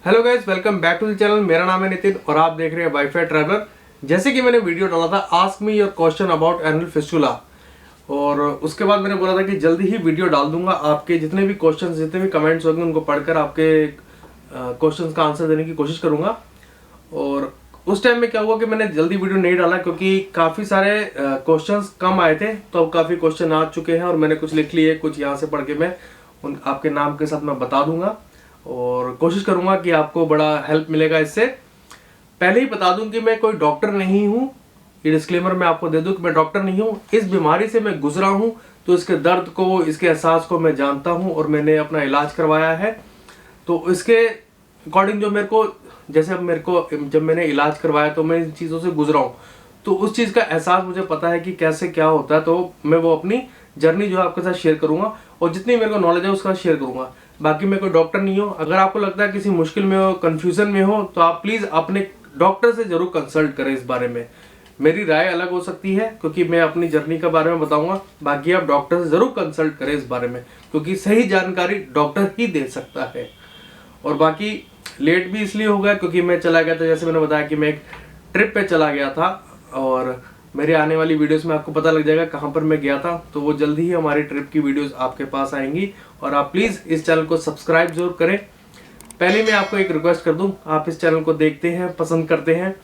Hello guys, welcome back to the channel. मेरा नाम है नितिन और आप देख रहे हैं वाईफाई ट्रैवलर। जैसे कि मैंने वीडियो डाला था ask me your question about annual fistula, और उसके बाद मैंने बोला था कि जल्दी ही वीडियो डाल दूंगा। आपके जितने भी क्वेश्चंस, जितने भी कमेंट्स होंगे उनको पढ़कर आपके क्वेश्चंस का आंसर देने की कोशिश करूंगा। और उस टाइम में क्या हुआ कि मैंने जल्दी वीडियो नहीं डाला क्योंकि काफ़ी सारे क्वेश्चंस कम आए थे, तो अब काफ़ी क्वेश्चन आ चुके हैं और मैंने कुछ लिख लिए, कुछ यहाँ से पढ़ के मैं उन आपके नाम के साथ मैं बता दूंगा और कोशिश करूंगा कि आपको बड़ा हेल्प मिलेगा इससे। पहले ही बता दूं कि मैं कोई डॉक्टर नहीं हूं, ये डिस्क्लेमर मैं आपको दे दूं कि मैं डॉक्टर नहीं हूं। इस बीमारी से मैं गुजरा हूं तो इसके दर्द को, इसके एहसास को मैं जानता हूं और मैंने अपना इलाज करवाया है। तो इसके अकॉर्डिंग जो मेरे को, जैसे अब मेरे को जब मैंने इलाज करवाया तो मैं इन चीज़ों से गुजरा हूँ, तो उस चीज़ का एहसास मुझे पता है कि कैसे क्या होता है। तो मैं वो अपनी जर्नी जो है आपके साथ शेयर करूंगा और जितनी मेरे को नॉलेज है उसका शेयर करूंगा। बाकी मैं कोई डॉक्टर नहीं हूँ। अगर आपको लगता है किसी मुश्किल में हो, कंफ्यूजन में हो, तो आप प्लीज़ अपने डॉक्टर से जरूर कंसल्ट करें इस बारे में। मेरी राय अलग हो सकती है क्योंकि मैं अपनी जर्नी के बारे में बताऊंगा। बाकी आप डॉक्टर से जरूर कंसल्ट करें इस बारे में क्योंकि सही जानकारी डॉक्टर ही दे सकता है। और बाकी लेट भी इसलिए हो गया क्योंकि मैं चला गया था, जैसे मैंने बताया कि मैं एक ट्रिप पे चला गया था और मेरे आने वाली वीडियोस में आपको पता लग जाएगा कहाँ पर मैं गया था। तो वो जल्दी ही हमारी ट्रिप की वीडियोस आपके पास आएंगी और आप प्लीज़ इस चैनल को सब्सक्राइब जरूर करें। पहले मैं आपको एक रिक्वेस्ट कर दूं, आप इस चैनल को देखते हैं, पसंद करते हैं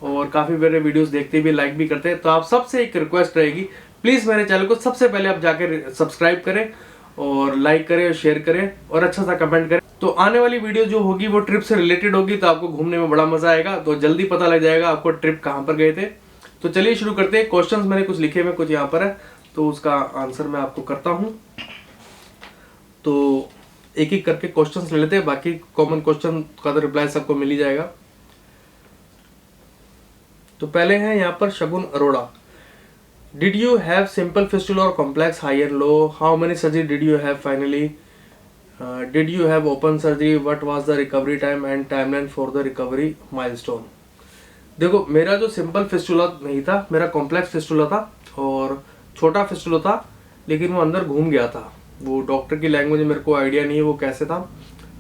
और काफ़ी मेरे वीडियोस देखते भी, लाइक भी करते हैं, तो आप सबसे एक रिक्वेस्ट रहेगी, प्लीज़ मेरे चैनल को सबसे पहले आप जाकर सब्सक्राइब करें और लाइक करें और शेयर करें और अच्छा सा कमेंट करें। तो आने वाली वीडियो जो होगी वो ट्रिप से रिलेटेड होगी, तो आपको घूमने में बड़ा मजा आएगा। तो जल्दी पता लग जाएगा आपको ट्रिप कहाँ पर गए थे। तो चलिए शुरू करते हैं। क्वेश्चंस मैंने कुछ लिखे हुए, कुछ यहाँ पर है, तो उसका आंसर मैं आपको करता हूँ। तो एक एक करके क्वेश्चंस ले लेते हैं, बाकी कॉमन क्वेश्चन का तो रिप्लाई सबको मिल ही जाएगा। तो पहले हैं यहाँ पर Shagun Arora. Did you have simple fistula or complex high and low? How many surgery did you have finally? Did you have open surgery? What was the recovery time and timeline for the recovery milestone? देखो, मेरा जो simple fistula नहीं था, मेरा complex fistula था और छोटा fistula था, लेकिन वो अंदर घूम गया था। वो डॉक्टर की लैंग्वेज मेरे को आइडिया नहीं है वो कैसे था।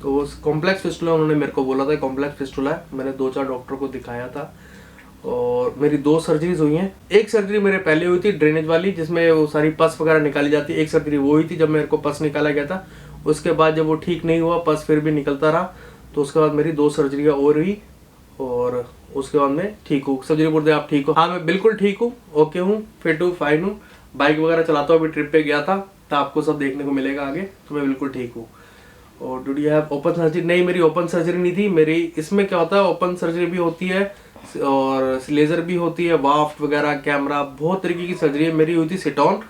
तो उस कॉम्प्लेक्स फिस्टुला उन्होंने मेरे को बोला था कॉम्प्लेक्स फिस्टुला है। मैंने 2-4 डॉक्टर को दिखाया था और मेरी 2 सर्जरीज हुई हैं। एक सर्जरी मेरे पहले हुई थी ड्रेनेज वाली, जिसमें वो सारी पस वगैरह निकाली जाती है। एक सर्जरी वो हुई थी जब मेरे को पस निकाला गया था। उसके बाद जब वो ठीक नहीं हुआ, पस फिर भी निकलता रहा, तो उसके बाद मेरी 2 सर्जरियाँ और हुई और उसके बाद मैं ठीक हूँ। सर्जरी बोलते आप ठीक हो? हाँ, मैं बिल्कुल ठीक हूँ, ओके हूँ, फिट हूँ, फाइन हूँ। बाइक वगैरह चलाता हूँ, अभी ट्रिप पे गया था, तो आपको सब देखने को मिलेगा आगे। तो मैं बिल्कुल ठीक हूँ। और do you have open surgery? नहीं, मेरी ओपन सर्जरी नहीं थी। मेरी इसमें क्या होता है, ओपन सर्जरी भी होती है और लेज़र भी होती है, वाफ्ट वगैरह, कैमरा, बहुत तरीके की सर्जरी है। मेरी हुई थी सिटॉन,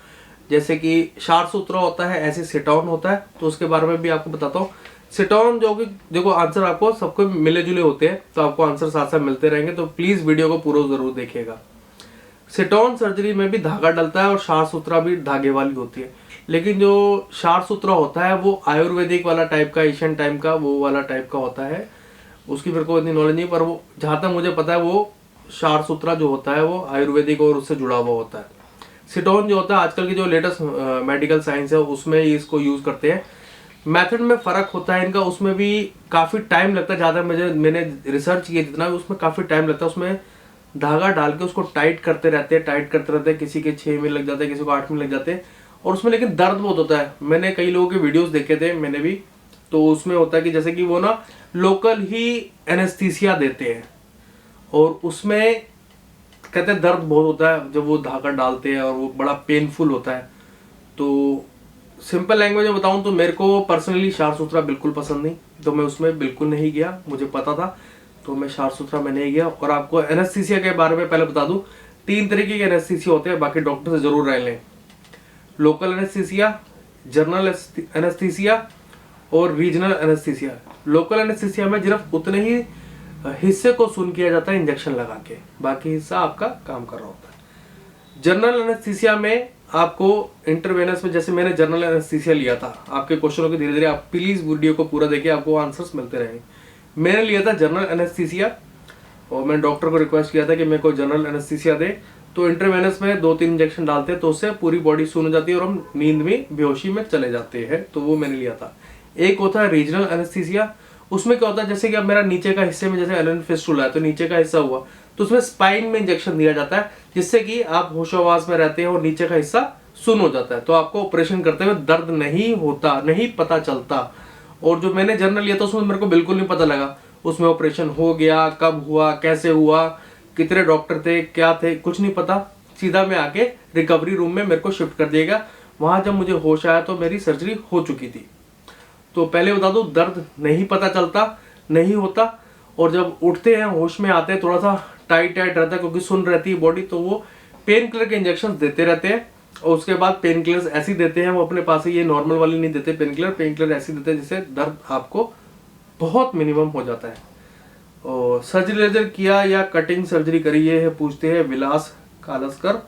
जैसे कि शार्ट सूत्रा होता है ऐसे सिटॉन होता है, तो उसके बारे में भी आपको बताता हूँ। सिटॉन जो कि देखो आंसर आपको सबको मिले जुले होते हैं, तो आपको आंसर साथ साथ मिलते रहेंगे, तो प्लीज़ वीडियो को पूरा ज़रूर देखिएगा। सिटॉन सर्जरी में भी धागा डलता है और शार्ट सूत्रा भी धागे वाली होती है, लेकिन जो शार्ट सूत्रा होता है वो आयुर्वेदिक वाला टाइप का, एशियन टाइप का, वो वाला टाइप का होता है। उसकी मेरे को इतनी नॉलेज नहीं, पर वो जहाँ तक मुझे पता है वो शार्ट सूत्रा जो होता है वो आयुर्वेदिक और उससे जुड़ा हुआ होता है। सिटॉन जो होता है आजकल की जो लेटेस्ट मेडिकल साइंस है उसमें ही इसको यूज़ करते हैं। मेथड में फ़र्क होता है इनका, उसमें भी काफ़ी टाइम लगता है। ज़्यादा मैंने रिसर्च किया जितना भी, उसमें काफ़ी टाइम लगता है। उसमें धागा डाल के उसको टाइट करते रहते हैं। किसी के 6 मिनट लग जाते हैं, किसी को 8 मिनट लग जाते हैं, और उसमें लेकिन दर्द बहुत होता है। मैंने कई लोगों के वीडियोस देखे थे, मैंने भी, तो उसमें होता है कि जैसे कि वो ना लोकल ही एनेस्थीसिया देते हैं और उसमें कहते हैं दर्द बहुत होता है जब वो धागा डालते हैं और वो बड़ा पेनफुल होता है। तो सिंपल लैंग्वेज में बताऊं तो मेरे को पर्सनली शार्ट सूत्रा बिल्कुल पसंद नहीं, तो मैं उसमें बिल्कुल नहीं गया। मुझे पता था, तो मैं शार्ट सूत्रा में नहीं गया। और आपको एनेस्थीसिया के बारे में पहले बता दूं, 3 तरीके के एनेस्थीसिया होते हैं, बाकी डॉक्टर से जरूर राय लें। लोकल एनेस्थीसिया, जनरल एनेस्थीसिया और रीजनल एनेस्थीसिया। लोकल एनेस्थीसिया में सिर्फ उतने ही हिस्से को सुन किया जाता है इंजेक्शन लगा के, बाकी हिस्सा आपका काम कर रहा होता है। जनरल एनेस्थीसिया में आपको इंटरवेनस में, जैसे मैंने जनरल एनेस्थीसिया लिया था, आपके क्वेश्चनों के धीरे धीरे आप प्लीज वीडियो को पूरा देखिए, आपको आंसर्स मिलते रहेंगे। मैंने लिया था जनरल एनेस्थीसिया और मैंने डॉक्टर को रिक्वेस्ट किया था कि मेरे को जनरल एनेस्थीसिया दे। तो इंटरवेनस में 2-3 इंजेक्शन डालते हैं, तो उससे पूरी बॉडी सुन हो जाती है और हम नींद में, बेहोशी में चले जाते हैं। तो वो मैंने लिया था। एक होता है रीजनल एनेस्थीसिया, उसमें क्या होता है, जैसे कि अब मेरा नीचे का हिस्से में जैसे एलन फिस्टुला है तो नीचे का हिस्सा हुआ, तो उसमें स्पाइन में इंजेक्शन दिया जाता है जिससे कि आप होशोहवास में रहते हैं और नीचे का हिस्सा सुन हो जाता है, तो आपको ऑपरेशन करते हुए दर्द नहीं होता, नहीं पता चलता। और जो मैंने जर्नल लिया था उसमें मेरे को बिल्कुल नहीं पता लगा उसमें ऑपरेशन हो गया, कब हुआ, कैसे हुआ, कितने डॉक्टर थे, क्या थे, कुछ नहीं पता। सीधा मैं आके रिकवरी रूम में मेरे को शिफ्ट कर दिया गया। वहां जब मुझे होश आया तो मेरी सर्जरी हो चुकी थी। तो पहले बता दूं, दर्द नहीं पता चलता, नहीं होता, और जब उठते हैं होश में आते हैं थोड़ा सा टाइट टाइट रहता है क्योंकि सुन रहती है बॉडी, तो वो पेन किलर के इंजेक्शन देते रहते हैं। और उसके बाद पेन किलर्स ऐसी देते हैं, वो अपने पास ही, ये नॉर्मल वाली नहीं देते पेन किलर ऐसी देते हैं जिससे दर्द आपको बहुत मिनिमम हो जाता है। और सर्जरी लेजर किया या कटिंग सर्जरी करी, ये है पूछते हैं विलास कालस्कर।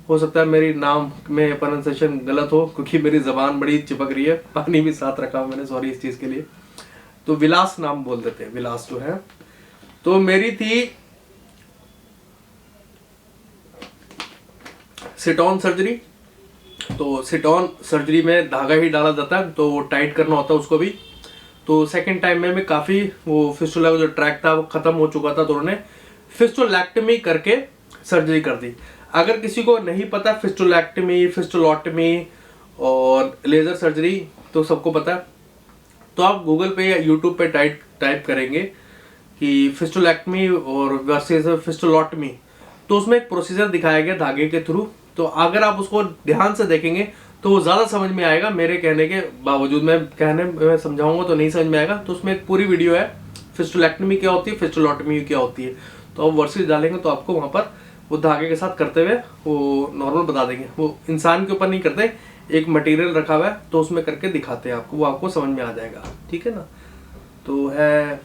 हो सकता है मेरी नाम में प्रोनाउंसिएशन गलत हो क्योंकि मेरी जबान बड़ी चिपक रही है, पानी भी साथ रखा हूं मैंने, सॉरी इस चीज के लिए। तो विलास नाम बोल देते हैं, विलास जो है। तो मेरी थी सिट ऑन सर्जरी। तो सिट ऑन सर्जरी में धागा ही डाला जाता है, तो टाइट करना होता है उसको भी। तो सेकंड टाइम में मैं काफी वो फिस्टुला का जो ट्रैक था वो खत्म हो चुका था, तो उन्होंने फिस्टुलेक्टमी करके सर्जरी कर दी। अगर किसी को नहीं पता फिस्टुलेक्टमी, फिस्टुलोटमी और लेजर सर्जरी तो सबको पता है, तो आप गूगल पे या यूट्यूब पे टाइप करेंगे कि फिस्टुलेक्टमी और वर्सेस फिस्टुलोटमी, तो उसमें एक प्रोसीजर दिखाया गया धागे के थ्रू। तो अगर आप उसको ध्यान से देखेंगे तो वो ज्यादा समझ में आएगा, मेरे कहने के बावजूद मैं समझाऊंगा तो नहीं समझ में आएगा। तो उसमें एक पूरी वीडियो है, फिस्टुलेक्टमी क्या होती है, फिस्टुलोटमी क्या होती है। तो आप वर्सेस डालेंगे तो आपको वहां पर वो धागे के साथ करते हुए वो नॉर्मल बता देंगे। वो इंसान के ऊपर नहीं करते, एक मटेरियल रखा हुआ है तो उसमें करके दिखाते हैं आपको, वो आपको समझ में आ जाएगा, ठीक है ना। तो है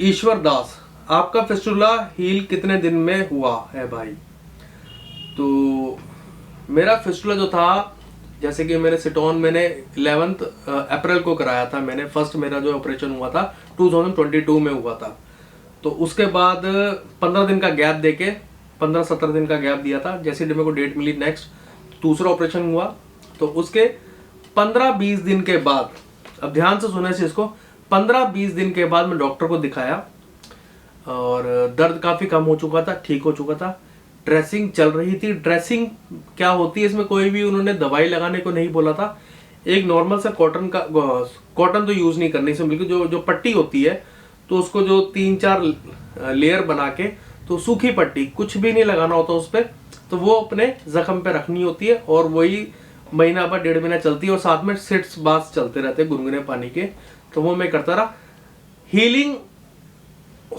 ईश्वर दास, आपका फिस्टुला हील कितने दिन में हुआ है भाई? तो मेरा फिस्टुला जो था, जैसे कि मैंने सिटोन मैंने 11 अप्रैल को कराया था, मैंने फर्स्ट मेरा जो ऑपरेशन हुआ था 2022 में हुआ था। तो उसके बाद 15 दिन का गैप देके 15-17 दिन का गैप दिया था। जैसे मेरे को डेट मिली नेक्स्ट दूसरा ऑपरेशन हुआ, तो उसके 15-20 दिन के बाद, अब ध्यान से सुने से इसको, 15-20 दिन के बाद मैं डॉक्टर को दिखाया और दर्द काफी कम हो चुका था, ठीक हो चुका था। ड्रेसिंग चल रही थी। ड्रेसिंग क्या होती है, इसमें कोई भी उन्होंने दवाई लगाने को नहीं बोला था। एक नॉर्मल सा कॉटन तो यूज नहीं करनी, इसमें बिल्कुल जो पट्टी होती है, तो उसको जो 3-4 लेयर बना के, तो सूखी पट्टी, कुछ भी नहीं लगाना होता उस पर, तो वो अपने जख्म पे रखनी होती है और वही महीना भर 1.5 महीना चलती है। और साथ में सिट्स बाथ चलते रहते हैं गुनगुने पानी के, तो वो मैं करता रहा। हीलिंग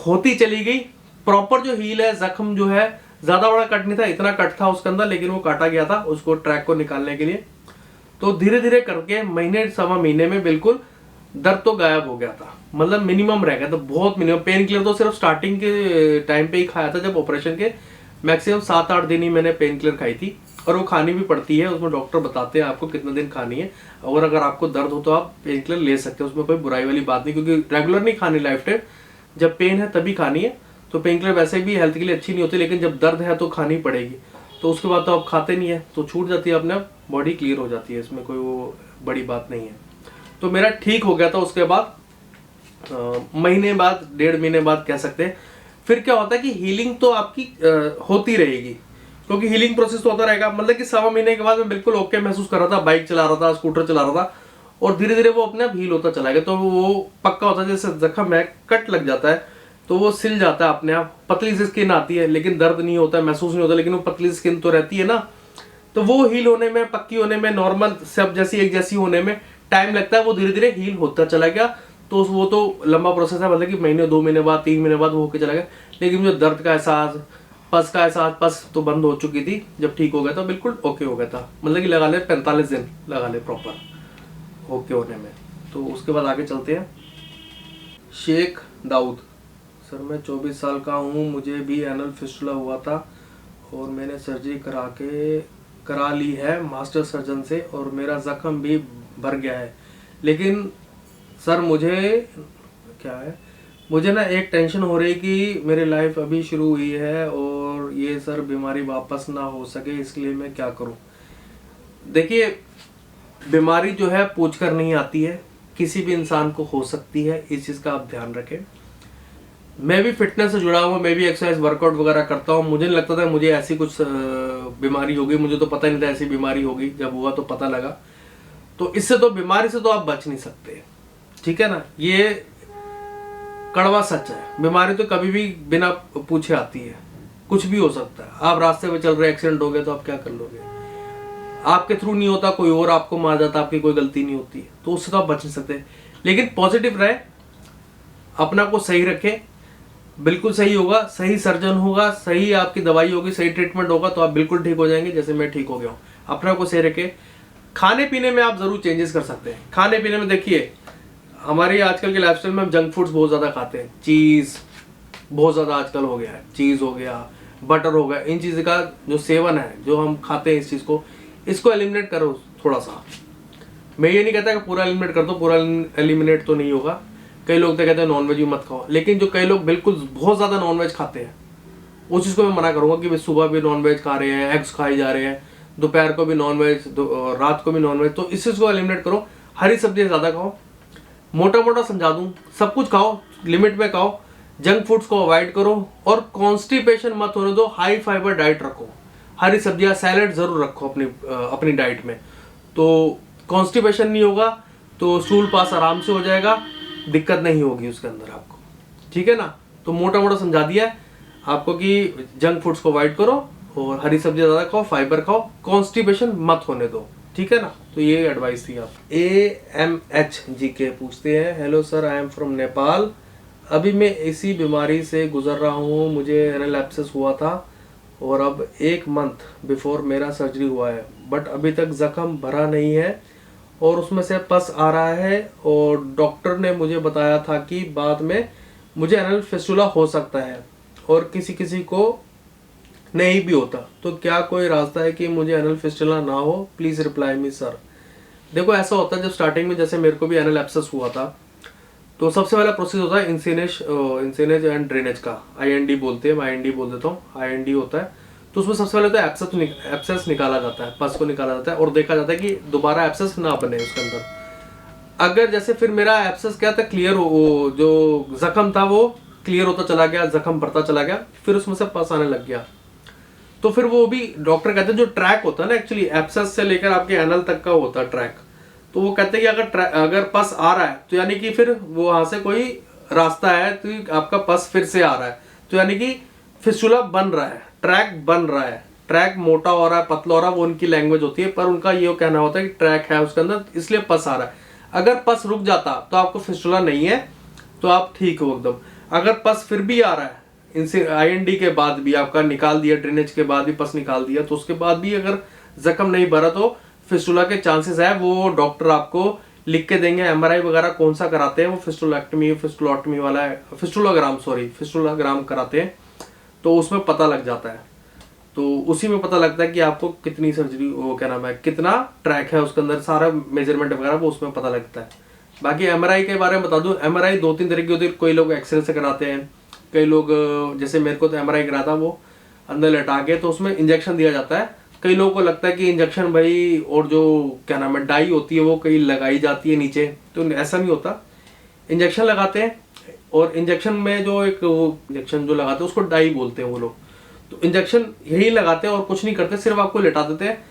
होती चली गई। प्रॉपर जो हील है, जख्म जो है ज्यादा बड़ा कट नहीं था, इतना कट था उसके अंदर, लेकिन वो काटा गया था उसको ट्रैक को निकालने के लिए। तो धीरे धीरे करके महीने सवा महीने में बिल्कुल दर्द तो गायब हो गया था, मतलब मिनिमम रह गया था, बहुत मिनिमम। पेन किलर तो सिर्फ स्टार्टिंग के टाइम पे ही खाया था, जब ऑपरेशन के मैक्सिमम 7-8 दिन ही मैंने पेन किलर खाई थी। और वो खानी भी पड़ती है, उसमें डॉक्टर बताते हैं आपको कितने दिन खानी है। और अगर आपको दर्द हो तो आप पेन किलर ले सकते हैं, उसमें कोई बुराई वाली बात नहीं, क्योंकि रेगुलर नहीं खानी, लाइफ टाइम जब पेन है तभी खानी है। तो पेन किलर वैसे भी हेल्थ के लिए अच्छी नहीं होती, लेकिन जब दर्द है तो खानी पड़ेगी। तो उसके बाद तो आप खाते नहीं है, तो छूट जाती है, अपने बॉडी क्लियर हो जाती है, इसमें कोई वो बड़ी बात नहीं है। तो मेरा ठीक हो गया था। उसके बाद महीने बाद, 1.5 महीने बाद कह सकते हैं, फिर क्या होता है कि हीलिंग तो आपकी होती रहेगी, क्योंकि हीलिंग प्रोसेस तो होता रहेगा। मतलब कि 1.25 महीने के बाद मैं बिल्कुल ओके महसूस कर रहा था, बाइक चला रहा था, स्कूटर चला रहा था, और धीरे धीरे वो अपने आप हील होता चला गया। तो वो पक्का होता है, जैसे जख्म है, कट लग जाता है तो वो सिल जाता है अपने आप। पतली सी स्किन आती है, लेकिन दर्द नहीं होता है, महसूस नहीं होता, लेकिन वो पतली स्किन तो रहती है ना। तो वो हील होने में, पक्की होने में, नॉर्मल सब जैसी एक जैसी होने में टाइम लगता है। वो धीरे धीरे हील होता चला गया। तो वो तो लंबा प्रोसेस है, मतलब कि महीने, 2 महीने बाद, 3 महीने बाद वो होके चला गया। लेकिन मुझे दर्द का एहसास, पस का एहसास, पस तो बंद हो चुकी थी जब ठीक हो गया था, बिल्कुल ओके हो गया था। मतलब कि लगा ले 45 दिन लगा ले प्रॉपर ओके होने में। तो उसके बाद आगे चलते हैं। शेख दाऊद, सर मैं 24 साल का हूँ, मुझे भी एनल फिस्टुला हुआ था और मैंने सर्जरी करा ली है मास्टर सर्जन से, और मेरा जख्म भी भर गया है। लेकिन सर मुझे ना एक टेंशन हो रही कि मेरी लाइफ अभी शुरू हुई है और ये सर बीमारी वापस ना हो सके, इसलिए मैं क्या करूं? देखिए, बीमारी जो है पूछ कर नहीं आती है, किसी भी इंसान को हो सकती है, इस चीज़ का आप ध्यान रखें। मैं भी फिटनेस से जुड़ा हुआ, मैं भी एक्सरसाइज वर्कआउट वगैरह करता हूँ। मुझे नहीं लगता था मुझे ऐसी कुछ बीमारी होगी, मुझे तो पता ही नहीं था ऐसी बीमारी होगी, जब हुआ तो पता लगा। तो इससे तो बीमारी से तो आप बच नहीं सकते, ठीक है ना, ये कड़वा सच है। बीमारी तो कभी भी बिना पूछे आती है, कुछ भी हो सकता है। आप रास्ते में चल रहे एक्सीडेंट हो गया तो आप क्या कर लोगे, आपके थ्रू नहीं होता, कोई और आपको मार जाता, आपकी कोई गलती नहीं होती, तो उससे तो आप बच नहीं सकते। लेकिन पॉजिटिव रहे, अपना को सही रखें, बिल्कुल सही होगा, सही सर्जन होगा, सही आपकी दवाई होगी, सही ट्रीटमेंट होगा तो आप बिल्कुल ठीक हो जाएंगे, जैसे मैं ठीक हो गया हूँ। अपना को सही रखें। खाने पीने में आप जरूर चेंजेस कर सकते हैं। खाने पीने में देखिए, हमारी आजकल के लाइफस्टाइल में हम जंक फूड्स बहुत ज़्यादा खाते हैं। चीज़ बहुत ज़्यादा आजकल हो गया है, चीज़ हो गया, बटर हो गया, इन चीज़ का जो सेवन है, जो हम खाते हैं इस चीज़ को, इसको एलिमिनेट करो थोड़ा सा। मैं ये नहीं कहता कि पूरा एलिमिनेट कर दो, पूरा एलिमिनेट तो नहीं होगा। कई लोग तो कहते हैं नॉनवेज भी मत खाओ, लेकिन जो कई लोग बिल्कुल बहुत ज़्यादा नॉनवेज खाते हैं, उस चीज़ को मैं मना करूँगा कि भाई सुबह भी नॉनवेज खा रहे हैं, एग्स खाई जा रहे हैं, दोपहर को भी नॉनवेज, रात को भी नॉनवेज, तो इस चीज़ को एलिमिनेट करो। हरी सब्जियाँ ज़्यादा खाओ, मोटा मोटा समझा दूँ, सब कुछ खाओ, लिमिट में खाओ, जंक फूड्स को अवॉइड करो, और कॉन्स्टिपेशन मत होने दो, हाई फाइबर डाइट रखो। हरी सब्जियाँ, सैलेड जरूर रखो अपनी डाइट में, तो कॉन्स्टिपेशन नहीं होगा, तो स्टूल पास आराम से हो जाएगा, दिक्कत नहीं होगी उसके अंदर आपको, ठीक है ना। तो मोटा मोटा समझा दिया है आपको कि जंक फूड्स को अवॉइड करो और हरी सब्जियाँ ज़्यादा खाओ, फाइबर खाओ, कॉन्स्टिपेशन मत होने दो, ठीक है ना। तो ये एडवाइस थी। आप AMHGK पूछते हैं, hello sir, I am from Nepal. अभी मैं इसी बीमारी से गुजर रहा हूँ। मुझे एनल एब्सेस हुआ था और अब 1 मंथ बिफोर मेरा सर्जरी हुआ है, बट अभी तक जख्म भरा नहीं है और उसमें से पस आ रहा है, और डॉक्टर ने मुझे बताया था कि बाद में मुझे एनल फिस्टुला हो सकता है और किसी किसी को नहीं भी होता। तो क्या कोई रास्ता है कि मुझे एनल फिस्टुला ना हो? Please reply me sir. देखो, ऐसा होता है जब स्टार्टिंग में, जैसे मेरे को भी एनल एब्सेस हुआ था, तो सबसे पहला प्रोसेस होता है इंसिनेज एंड ड्रेनेज का, IND बोलते हैं, मैं IND बोल देता हूँ, IND होता है। तो उसमें सबसे पहले तो एब्सेस निकाला जाता है, पस को निकाला जाता है और देखा जाता है कि दोबारा एब्सेस ना बने उसके अंदर। अगर जैसे फिर मेरा एब्सेस क्या था, क्लियर हो, जो जख्म था वो क्लियर होता चला गया, जख्म बढ़ता चला गया, फिर उसमें से पस आने लग गया। तो फिर वो भी डॉक्टर कहते हैं, जो ट्रैक होता है ना, एक्चुअली एब्सेस से लेकर आपके एनल तक का होता है ट्रैक, तो वो कहते हैं कि अगर पस आ रहा है तो यानी कि फिर वो वहां से कोई रास्ता है, तो आपका पस फिर से आ रहा है, तो यानी कि फिस्टुला बन रहा है, ट्रैक बन रहा है। ट्रैक मोटा हो रहा है, पतला हो रहा है, वो उनकी लैंग्वेज होती है, पर उनका ये कहना होता है कि ट्रैक है उसके अंदर, इसलिए पस आ रहा है। अगर पस रुक जाता तो आपको फिस्टुला नहीं है, तो आप ठीक हो एकदम। अगर पस फिर भी आ रहा है, इनसे IND के बाद भी आपका निकाल दिया, ड्रेनेज के बाद भी पस निकाल दिया, तो उसके बाद भी अगर जख्म नहीं भरा तो फिस्टुला के चांसेस है। वो डॉक्टर आपको लिख के देंगे, MRI वगैरह कौन सा कराते हैं, वो फिस्टुलोटमी वाला है, फिस्टुलोग्राम कराते हैं, तो उसमें पता लग जाता है। तो उसी में पता लगता है कि आपको कितनी सर्जरी, वो क्या नाम है, कितना ट्रैक है उसके अंदर, सारा मेजरमेंट वगैरह वो उसमें पता लगता है। बाकी MRI के बारे में बता दूं, MRI 2-3 तरह की होती है। कोई लोग एक्सरे से कराते हैं, कई लोग, जैसे मेरे को तो MRI करा था, वो अंदर लटा के, तो उसमें इंजेक्शन दिया जाता है। कई लोगों को लगता है कि इंजेक्शन भाई, और जो क्या नाम है डाई होती है वो कहीं लगाई जाती है नीचे, तो ऐसा नहीं होता। इंजेक्शन लगाते हैं, और इंजेक्शन में जो एक वो इंजेक्शन जो लगाते हैं उसको डाई बोलते हैं वो लोग। तो इंजेक्शन यही लगाते हैं और कुछ नहीं करते, सिर्फ आपको लेटा देते हैं।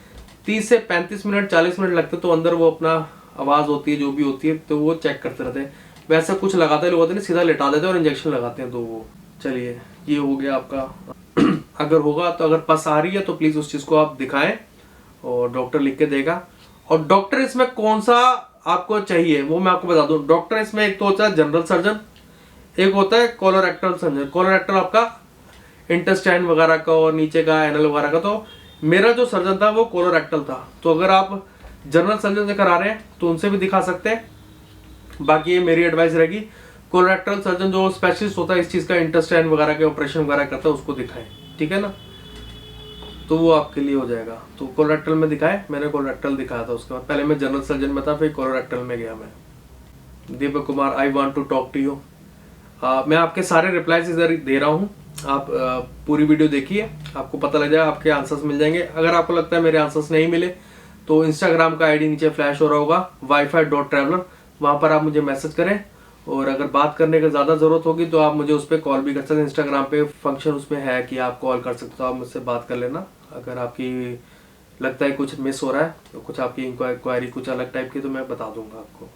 30 से 35 मिनट 40 मिनट लगते, तो अंदर वो अपना आवाज़ होती है जो भी होती है, तो वो चेक करते रहते हैं। वैसा कुछ लगाते लोग होते हैं, सीधा लेटा देते हैं और इंजेक्शन लगाते हैं। तो वो चलिए, ये हो गया आपका। अगर होगा तो, अगर पस आ रही है तो प्लीज़ उस चीज़ को आप दिखाएं और डॉक्टर लिख के देगा। और डॉक्टर इसमें कौन सा आपको चाहिए वो मैं आपको बता दूं। डॉक्टर इसमें एक तो होता है जनरल सर्जन, एक होता है कोलोरेक्टल सर्जन। कोलोरेक्टल आपका इंटेस्टाइन वगैरह का और नीचे का एनल वगैरह का। तो मेरा जो सर्जन था वो कोलोरेक्टल था, तो अगर आप जनरल सर्जन से करा रहे हैं तो उनसे भी दिखा सकते हैं। बाकी ये मेरी एडवाइस रहेगी, कोलोरेक्टल सर्जन जो स्पेशलिस्ट होता है इस चीज़ का, इंटेस्टाइन वगैरह के ऑपरेशन वगैरह करता है, उसको दिखाएं, ठीक है ना, तो वो आपके लिए हो जाएगा। तो कोलोरेक्टल में दिखाए, मैंने कोलोरेक्टल दिखाया था, उसके बाद पहले मैं जनरल सर्जन में था, फिर कोलोरेक्टल में गया मैं। Deepak Kumar, I want to talk to you. मैं आपके सारे रिप्लाईज इधर दे रहा हूँ, आप पूरी वीडियो देखिए, आपको पता लग जाएगा, आपके आंसर्स मिल जाएंगे। अगर आपको लगता है मेरे आंसर्स नहीं मिले तो इंस्टाग्राम का ID नीचे फ्लैश हो रहा होगा, wifi.traveler, वहाँ पर आप मुझे मैसेज करें, और अगर बात करने की ज़्यादा ज़रूरत होगी तो आप मुझे उस पर कॉल भी कर सकते हैं। इंस्टाग्राम पे फंक्शन उसमें है कि आप कॉल कर सकते हो, तो आप मुझसे बात कर लेना। अगर आपकी लगता है कुछ मिस हो रहा है, तो कुछ आपकी इंक्वायरी कुछ अलग टाइप की, तो मैं बता दूंगा आपको।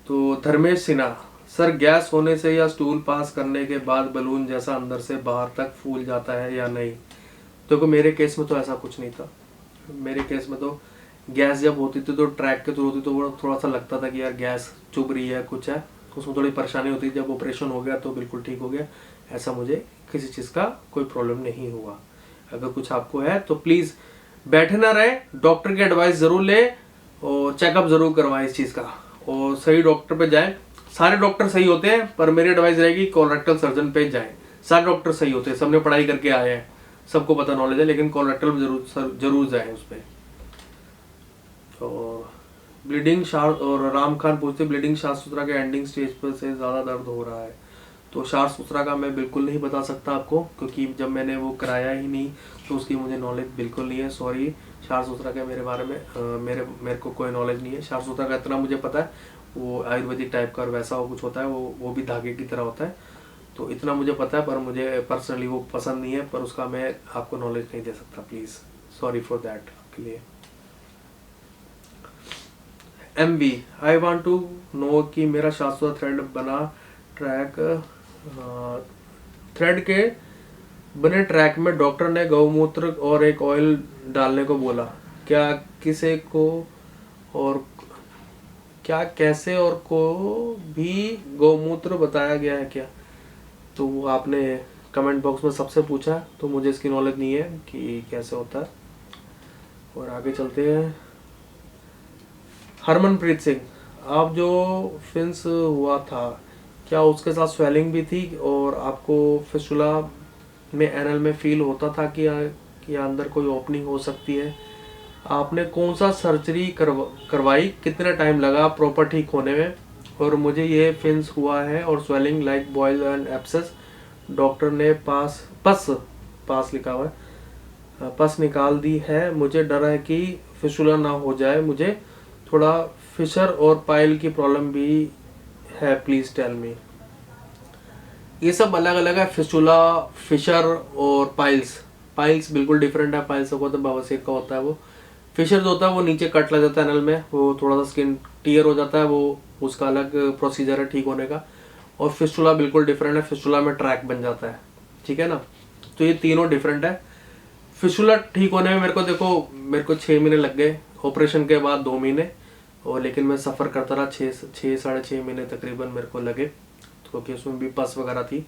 तो धर्मेश सिन्हा, सर गैस होने से या स्टूल पास करने के बाद बलून जैसा अंदर से बाहर तक फूल जाता है या नहीं? देखो मेरे केस में तो ऐसा कुछ नहीं था। मेरे केस में तो गैस जब होती थी तो ट्रैक के थ्रू होती तो वो थोड़ा सा लगता था कि यार गैस चुभ रही है, कुछ है, उसमें थोड़ी परेशानी होती। जब ऑपरेशन हो गया तो बिल्कुल ठीक हो गया। ऐसा मुझे किसी चीज़ का कोई प्रॉब्लम नहीं हुआ। अगर कुछ आपको है तो प्लीज़ बैठे ना रहे, डॉक्टर की एडवाइस ज़रूर ले और चेकअप ज़रूर करवाएं इस चीज़ का, और सही डॉक्टर पे जाएं। सारे डॉक्टर सही होते हैं, पर मेरी एडवाइस रहेगी कोलोरेक्टल सर्जन पे जाएं। सारे डॉक्टर सही होते हैं, सबने पढ़ाई करके आए हैं, सबको पता नॉलेज है, लेकिन कोलोरेक्टल में जरूर जाएं उस पर। और ब्लीडिंग शार्ट, और राम खान पूछते ब्लीडिंग शार्ट सूत्रा के एंडिंग स्टेज पर से ज़्यादा दर्द हो रहा है। तो शार्ट सूत्रा का मैं बिल्कुल नहीं बता सकता आपको, क्योंकि जब मैंने वो कराया ही नहीं तो उसकी मुझे नॉलेज बिल्कुल नहीं है। सॉरी, शार्ट सूत्रा के मेरे बारे में मेरे को कोई नॉलेज नहीं है। शार्ट सूत्रा का इतना मुझे पता है, वो आयुर्वेदिक टाइप का और वैसा वो कुछ होता है, वो भी धागे की तरह होता है, तो इतना मुझे पता है। पर मुझे पर्सनली वो पसंद नहीं है, पर उसका मैं आपको नॉलेज नहीं दे सकता, प्लीज़ सॉरी फॉर दैट आपके लिए। MV, I want to know कि मेरा शाश्वत थ्रेड बना ट्रैक थ्रेड के बने ट्रैक में डॉक्टर ने गौमूत्र और एक ऑयल डालने को बोला, क्या किसे को और क्या कैसे और को भी गौमूत्र बताया गया है क्या? तो वो आपने कमेंट बॉक्स में सबसे पूछा, तो मुझे इसकी नॉलेज नहीं है कि कैसे होता है। और आगे चलते हैं। हरमनप्रीत सिंह, आप जो फिंस हुआ था क्या उसके साथ स्वेलिंग भी थी, और आपको फिस्टुला में एनल में फील होता था कि अंदर कोई ओपनिंग हो सकती है? आपने कौन सा सर्जरी करवाई, कितना टाइम लगा प्रॉपर ठीक होने में? और मुझे ये फिंस हुआ है और swelling like boil and abscess, doctor ने पास लिखा हुआ है, पस निकाल दी है। मुझे डर है कि फिस्टुला ना हो जाए। मुझे थोड़ा फिशर और पाइल की प्रॉब्लम भी है, प्लीज टेल मी। ये सब अलग अलग है, फिस्टुला, फिशर और पाइल्स बिल्कुल डिफरेंट है। पाइल्स को तो बवासीर का होता है, वो फिशर जो होता है वो नीचे कट लग जाता है एनल में, वो थोड़ा सा स्किन टीयर हो जाता है, वो उसका अलग प्रोसीजर है ठीक होने का। और फिस्टुला बिल्कुल डिफरेंट है, फिस्टुला में ट्रैक बन जाता है, ठीक है ना। तो ये तीनों डिफरेंट है। फिस्टुला ठीक होने में मेरे को 6 महीने लग गए, ऑपरेशन के बाद 2 महीने, और लेकिन मैं सफ़र करता रहा 6 साढ़े 6 महीने तकरीबन मेरे को लगे, क्योंकि उसमें भी पस वगैरह थी।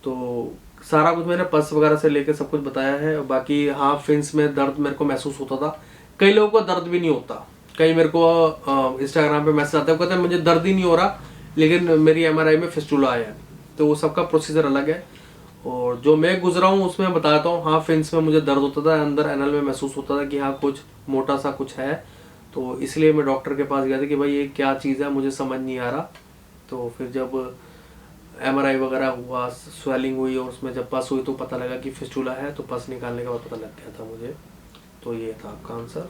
तो सारा कुछ मैंने पस वगैरह से लेके सब कुछ बताया है। बाकी हाँ, फिंस में दर्द मेरे को महसूस होता था। कई लोगों को दर्द भी नहीं होता। कई मेरे को इंस्टाग्राम पे मैसेज आते हैं, कहते हैं मुझे दर्द ही नहीं हो रहा, लेकिन मेरी MRI में फिस्टुला आया है। तो वो सबका प्रोसीजर अलग है, और जो मैं गुजरा हूँ उसमें बताता हूँ। हाँ, फिंस में मुझे दर्द होता था, अंदर एनल में महसूस होता था कि हाँ कुछ मोटा सा कुछ है। तो इसलिए मैं डॉक्टर के पास गया था कि भाई ये क्या चीज़ है, मुझे समझ नहीं आ रहा। तो फिर जब MRI वगैरह हुआ, स्वेलिंग हुई, और उसमें जब पस हुई तो पता लगा कि फिस्टुला है। तो पस निकालने के बाद पता लग गया था मुझे। तो ये था आपका आंसर।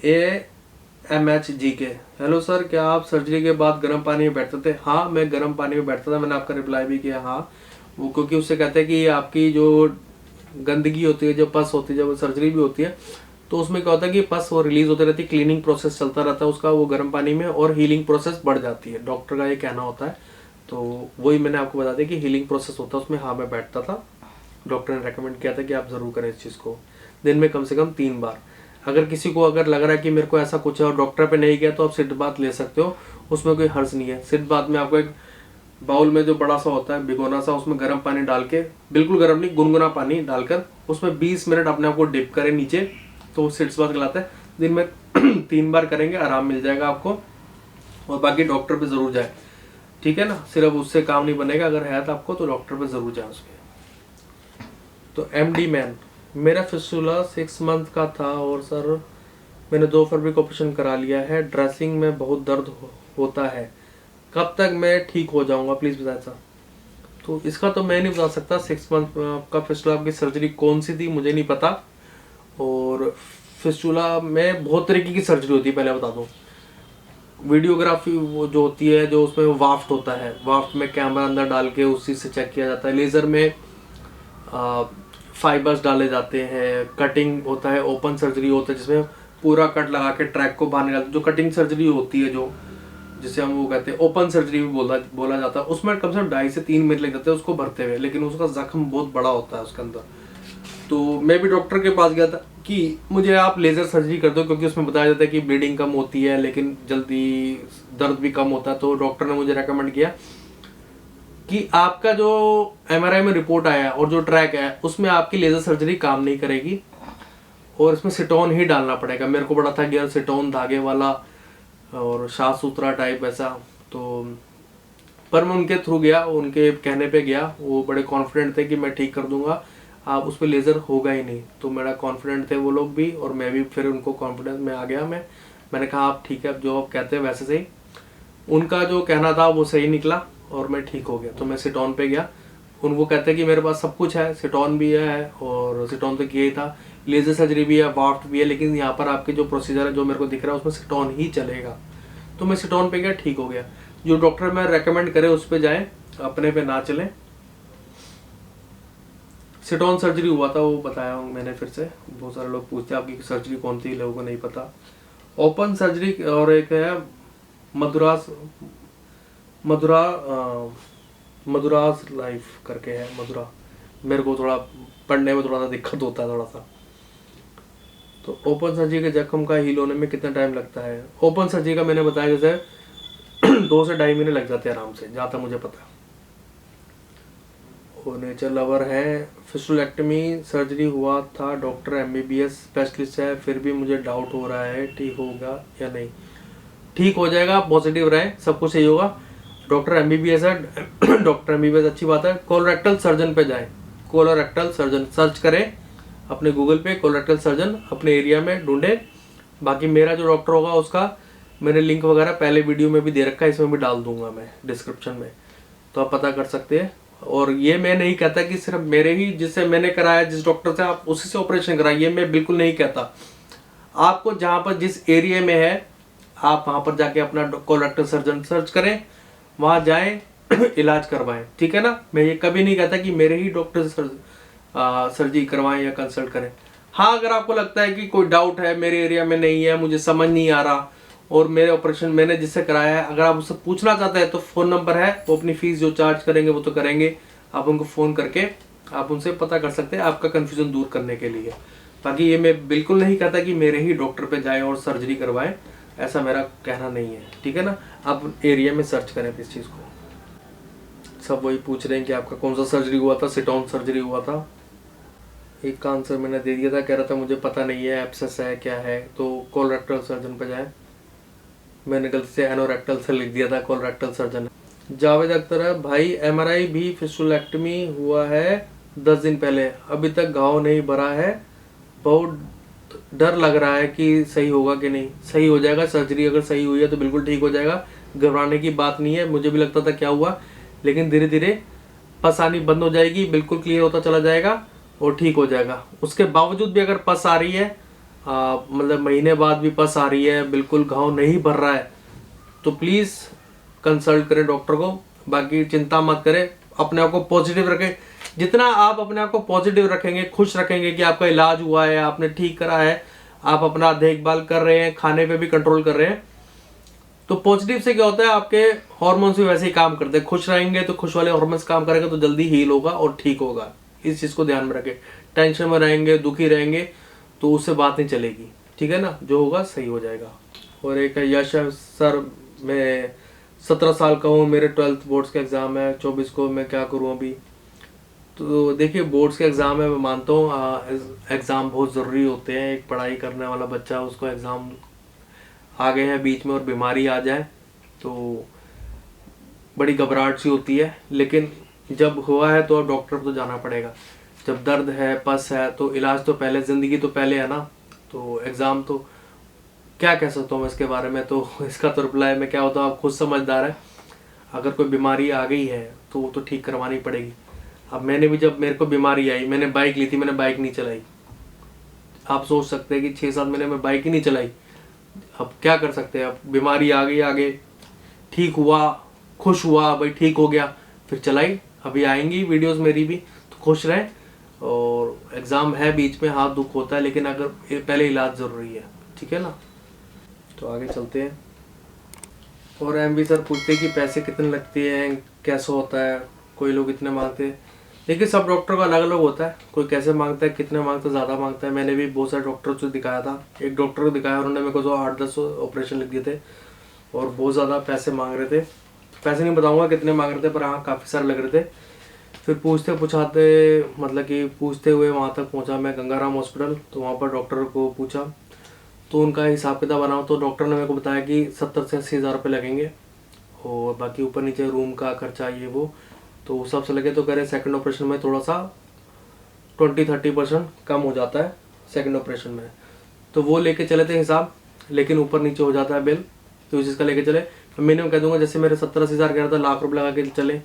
AMHGK, हेलो सर, क्या आप सर्जरी के बाद गर्म पानी में बैठते थे? हाँ, मैं गर्म पानी में बैठता था, मैंने आपका रिप्लाई भी किया हाँ। वो क्योंकि उससे कहते हैं कि आपकी जो गंदगी होती है, जो पस होती है, जब सर्जरी भी होती है तो उसमें क्या होता है कि पस वो रिलीज होती रहती है, क्लीनिंग प्रोसेस चलता रहता है उसका, वो गर्म पानी में, और हीलिंग प्रोसेस बढ़ जाती है, डॉक्टर का ये कहना होता है। तो वही मैंने आपको बता दिया कि हीलिंग प्रोसेस होता है उसमें। हाँ, मैं बैठता था, डॉक्टर ने रेकमेंड किया था कि आप ज़रूर करें इस चीज़ को, दिन में कम से कम 3 बार। अगर किसी को अगर लग रहा है कि मेरे को ऐसा कुछ है और डॉक्टर पे नहीं गया, तो आप सिट बाथ ले सकते हो, उसमें कोई हर्ज नहीं है। सिट बाथ में आपको एक बाउल में जो बड़ा सा होता है, भिगोना सा, उसमें गर्म पानी डाल के, बिल्कुल गर्म नहीं, गुनगुना पानी डालकर उसमें 20 मिनट अपने आप को डिप करें नीचे, तो सिट्स बाथ कहलाता है। दिन में 3 बार करेंगे, आराम मिल जाएगा आपको। और बाकी डॉक्टर पे ज़रूर जाए, ठीक है ना, सिर्फ उससे काम नहीं बनेगा। अगर है तो आपको, तो डॉक्टर पे ज़रूर जाए उसके। तो MD मैन, मेरा फिस्टुला 6 मंथ का था, और सर मैंने 2 फरवरी को ऑपरेशन करा लिया है। ड्रेसिंग में बहुत दर्द होता है, कब तक मैं ठीक हो जाऊंगा, प्लीज़ बताएं सर। तो इसका तो मैं नहीं बता सकता। 6 मंथ में आपका फिस्टुला, आपकी सर्जरी कौन सी थी मुझे नहीं पता, और फिस्टुला में बहुत तरीके की सर्जरी होती है, पहले बता दूं। वीडियोग्राफी वो जो होती है, जो उसमें वाफ्ट होता है, वाफ्ट में कैमरा अंदर डाल के उसी से चेक किया जाता है। लेज़र में फाइबर्स डाले जाते हैं। कटिंग होता है, ओपन सर्जरी होता है जिसमें पूरा कट लगा के ट्रैक को बाहर निकालते। जो कटिंग सर्जरी होती है, जो जिसे हम वो कहते हैं ओपन सर्जरी भी बोला जाता है, उसमें कम से कम 2.5 से 3 मिनट लग जाते हैं उसको भरते हुए, लेकिन उसका जख्म बहुत बड़ा होता है उसके अंदर। तो मैं भी डॉक्टर के पास गया था कि मुझे आप लेज़र सर्जरी कर दो, क्योंकि उसमें बताया जाता है कि ब्लीडिंग कम होती है लेकिन जल्दी दर्द भी कम होता है। तो डॉक्टर ने मुझे रेकमेंड किया कि आपका जो एमआरआई में रिपोर्ट आया और जो ट्रैक है उसमें आपकी लेज़र सर्जरी काम नहीं करेगी और इसमें सिटोन ही डालना पड़ेगा। मेरे को बड़ा था कि यार सिटोन धागे वाला और साफ सुथरा टाइप ऐसा, तो पर मैं उनके थ्रू गया, उनके कहने पे गया। वो बड़े कॉन्फिडेंट थे कि मैं ठीक कर दूंगा, आप उस पर लेज़र होगा ही नहीं। तो मेरा कॉन्फिडेंट थे वो लोग भी और मैं भी, फिर उनको कॉन्फिडेंस में आ गया। मैंने कहा आप ठीक है, जो आप कहते हैं वैसे सही। उनका जो कहना था वो सही निकला और मैं ठीक हो गया। तो मैं सिटोन पे गया। वो कहते हैं कि मेरे पास सब कुछ है, सिटोन भी है और सिटोन तो किया ही था, लेज़र सर्जरी भी है, वाफ्ट भी है, लेकिन यहाँ पर आपके जो प्रोसीजर है जो मेरे को दिख रहा है उसमें सिटोन ही चलेगा। तो मैं सिटोन पे गया, ठीक हो गया। जो डॉक्टर मैं रेकमेंड करे उस पर जाएं, अपने पे ना चलें। सिटोन सर्जरी हुआ था, वो बताया हूँ मैंने फिर से। बहुत सारे लोग पूछते हैं आपकी सर्जरी कौन थी, लोगों को नहीं पता। ओपन सर्जरी और एक है मधुरास लाइफ करके है, मधुरा। मेरे को थोड़ा पढ़ने में थोड़ा सा दिक्कत होता है थोड़ा सा। तो ओपन सर्जरी के जख्म का हील होने में कितना टाइम लगता है? ओपन सर्जरी का मैंने बताया जैसे 2 से 2.5 महीने लग जाते हैं आराम से, जहाँ तक मुझे पता है। वो नेचर लवर है। फिस्टुलेक्टमी सर्जरी हुआ था, डॉक्टर एमबीबीएस स्पेशलिस्ट है, फिर भी मुझे डाउट हो रहा है ठीक होगा या नहीं। ठीक हो जाएगा, पॉजिटिव रहे, सब कुछ सही होगा। डॉक्टर एमबीबीएस है डॉक्टर एमबीबीएस अच्छी बात है। कोलोरेक्टल सर्जन पे जाएं, कोलोरेक्टल सर्जन सर्च करें अपने गूगल पे, कोलोरेक्टल सर्जन अपने एरिया में ढूंढे। बाकी मेरा जो डॉक्टर होगा उसका मैंने लिंक वगैरह पहले वीडियो में भी दे रखा है, इसमें भी डाल दूंगा मैं डिस्क्रिप्शन में, तो आप पता कर सकते हैं। और ये मैं नहीं कहता कि सिर्फ मेरे ही, जिससे मैंने कराया जिस डॉक्टर से आप उसी से ऑपरेशन कराइए, मैं बिल्कुल नहीं कहता। आपको जहाँ पर जिस एरिया में है आप वहाँ पर जाके अपना कोलोरेक्टल सर्जन सर्च करें, वहाँ जाएं इलाज करवाएं, ठीक है ना। मैं ये कभी नहीं कहता कि मेरे ही डॉक्टर से सर्जरी करवाएं या कंसल्ट करें। हाँ, अगर आपको लगता है कि कोई डाउट है मेरे एरिया में नहीं है, मुझे समझ नहीं आ रहा और मेरे ऑपरेशन मैंने जिससे कराया है, अगर आप उससे पूछना चाहते हैं तो फ़ोन नंबर है, वो अपनी फ़ीस जो चार्ज करेंगे वो तो करेंगे। आप उनको फ़ोन करके आप उनसे पता कर सकते हैं आपका कन्फ्यूज़न दूर करने के लिए। बाकी ये मैं बिल्कुल नहीं कहता कि मेरे ही डॉक्टर पे जाएं और सर्जरी करवाएं, ऐसा मेरा कहना नहीं है, ठीक है ना। आप एरिया में सर्च करें इस चीज़ को। सब वही पूछ रहे हैं कि आपका कौन सा सर्जरी हुआ था, सिटोन सर्जरी हुआ था। एक का आंसर मैंने दे दिया था, कह रहा था मुझे पता नहीं है एब्सेस है क्या है, तो कोलोरेक्टल सर्जन पे जाएं। मैंने गलती से एनोरेक्टल से लिख दिया था, कोलोरेक्टल सर्जन। जावेद अख्तर है, भाई एमआरआई भी फिस्टुलेक्टमी हुआ है 10 दिन पहले, अभी तक घाव नहीं भरा है, बहुत डर लग रहा है कि सही होगा कि नहीं। सही हो जाएगा, सर्जरी अगर सही हुई है तो बिल्कुल ठीक हो जाएगा, घबराने की बात नहीं है। मुझे भी लगता था क्या हुआ, लेकिन धीरे धीरे पस आनी बंद हो जाएगी, बिल्कुल क्लियर होता चला जाएगा और ठीक हो जाएगा। उसके बावजूद भी अगर पस आ रही है, मतलब महीने बाद भी पस आ रही है, बिल्कुल घाव नहीं भर रहा है, तो प्लीज़ कंसल्ट करें डॉक्टर को। बाकी चिंता मत करें, अपने आप को पॉजिटिव रखें। जितना आप अपने आप को पॉजिटिव रखेंगे, खुश रखेंगे कि आपका इलाज हुआ है, आपने ठीक करा है, आप अपना देखभाल कर रहे हैं, खाने पे भी कंट्रोल कर रहे हैं, तो पॉजिटिव से क्या होता है, आपके हार्मोन्स भी वैसे ही काम करते हैं। खुश रहेंगे तो खुश वाले हार्मोन्स काम करेंगे तो जल्दी हील होगा और ठीक होगा। इस चीज़ को ध्यान में रखें। टेंशन में रहेंगे, दुखी रहेंगे तो उससे बात नहीं चलेगी, ठीक है ना। जो होगा सही हो जाएगा। और एक है यश सर, मैं 17 साल का हूँ, मेरे 12th बोर्ड्स के एग्ज़ाम है 24 को, मैं क्या करूँ अभी। तो देखिए, बोर्ड्स के एग्ज़ाम है, मैं मानता हूँ एग्ज़ाम बहुत ज़रूरी होते हैं। एक पढ़ाई करने वाला बच्चा, उसको एग्ज़ाम आ गए हैं बीच में और बीमारी आ जाए तो बड़ी घबराहट सी होती है, लेकिन जब हुआ है तो अब डॉक्टर को तो जाना पड़ेगा। जब दर्द है, पस है, तो इलाज तो पहले, ज़िंदगी तो पहले है ना। तो एग्ज़ाम तो क्या कह सकता हूँ मैं इसके बारे में, तो इसका तो रिप्लाई मैं क्या होता हूँ, आप खुद समझदार है। अगर कोई बीमारी आ गई है तो वो तो ठीक करवानी पड़ेगी। अब मैंने भी, जब मेरे को बीमारी आई, मैंने बाइक ली थी, मैंने बाइक नहीं चलाई, आप सोच सकते हैं कि 6-7 महीने में बाइक ही नहीं चलाई, अब क्या कर सकते हैं, अब बीमारी आ गई आगे, ठीक हुआ, खुश हुआ भाई ठीक हो गया, फिर चलाई। अभी आएंगी वीडियोस मेरी भी, तो खुश रहें। और एग्ज़ाम है बीच में, हाथ दुख होता है, लेकिन अगर पहले इलाज ज़रूरी है, ठीक है ना। तो आगे चलते हैं। और एमबी सर पूछते हैं कि पैसे कितने लगते हैं, कैसा होता है, कोई लोग इतने मांगते हैं। देखिए सब डॉक्टर का अलग अलग होता है, कोई कैसे मांगता है, कितने मांगता है, ज़्यादा मांगता है। मैंने भी बहुत सारे डॉक्टर से दिखाया था, एक डॉक्टर को दिखाया, उन्होंने मेरे को तो 8-10 ऑपरेशन लिख दिए थे और बहुत ज़्यादा पैसे मांग रहे थे। पैसे नहीं बताऊँगा कितने मांग रहे थे, पर हाँ काफ़ी सारे लग रहे थे। फिर पूछाते मतलब कि पूछते हुए वहाँ तक पहुँचा मैं गंगाराम हॉस्पिटल। तो वहाँ पर डॉक्टर को पूछा, तो उनका हिसाब किताब बनाओ, तो डॉक्टर ने मेरे को बताया कि 70 से 80 हज़ार रुपये लगेंगे, और बाकी ऊपर नीचे रूम का खर्चा ये वो, तो उस हिसाब से लगे। तो कह रहे सेकंड ऑपरेशन में थोड़ा सा 20-30% कम हो जाता है सेकंड ऑपरेशन में। तो वो लेके चले थे हिसाब, लेकिन ऊपर नीचे हो जाता है बिल, तो इस चीज़ का लेके चले। मिनिमम कह दूंगा, जैसे मेरे 70-80 हज़ार कह रहा था, लाख रुपये लगा के चले।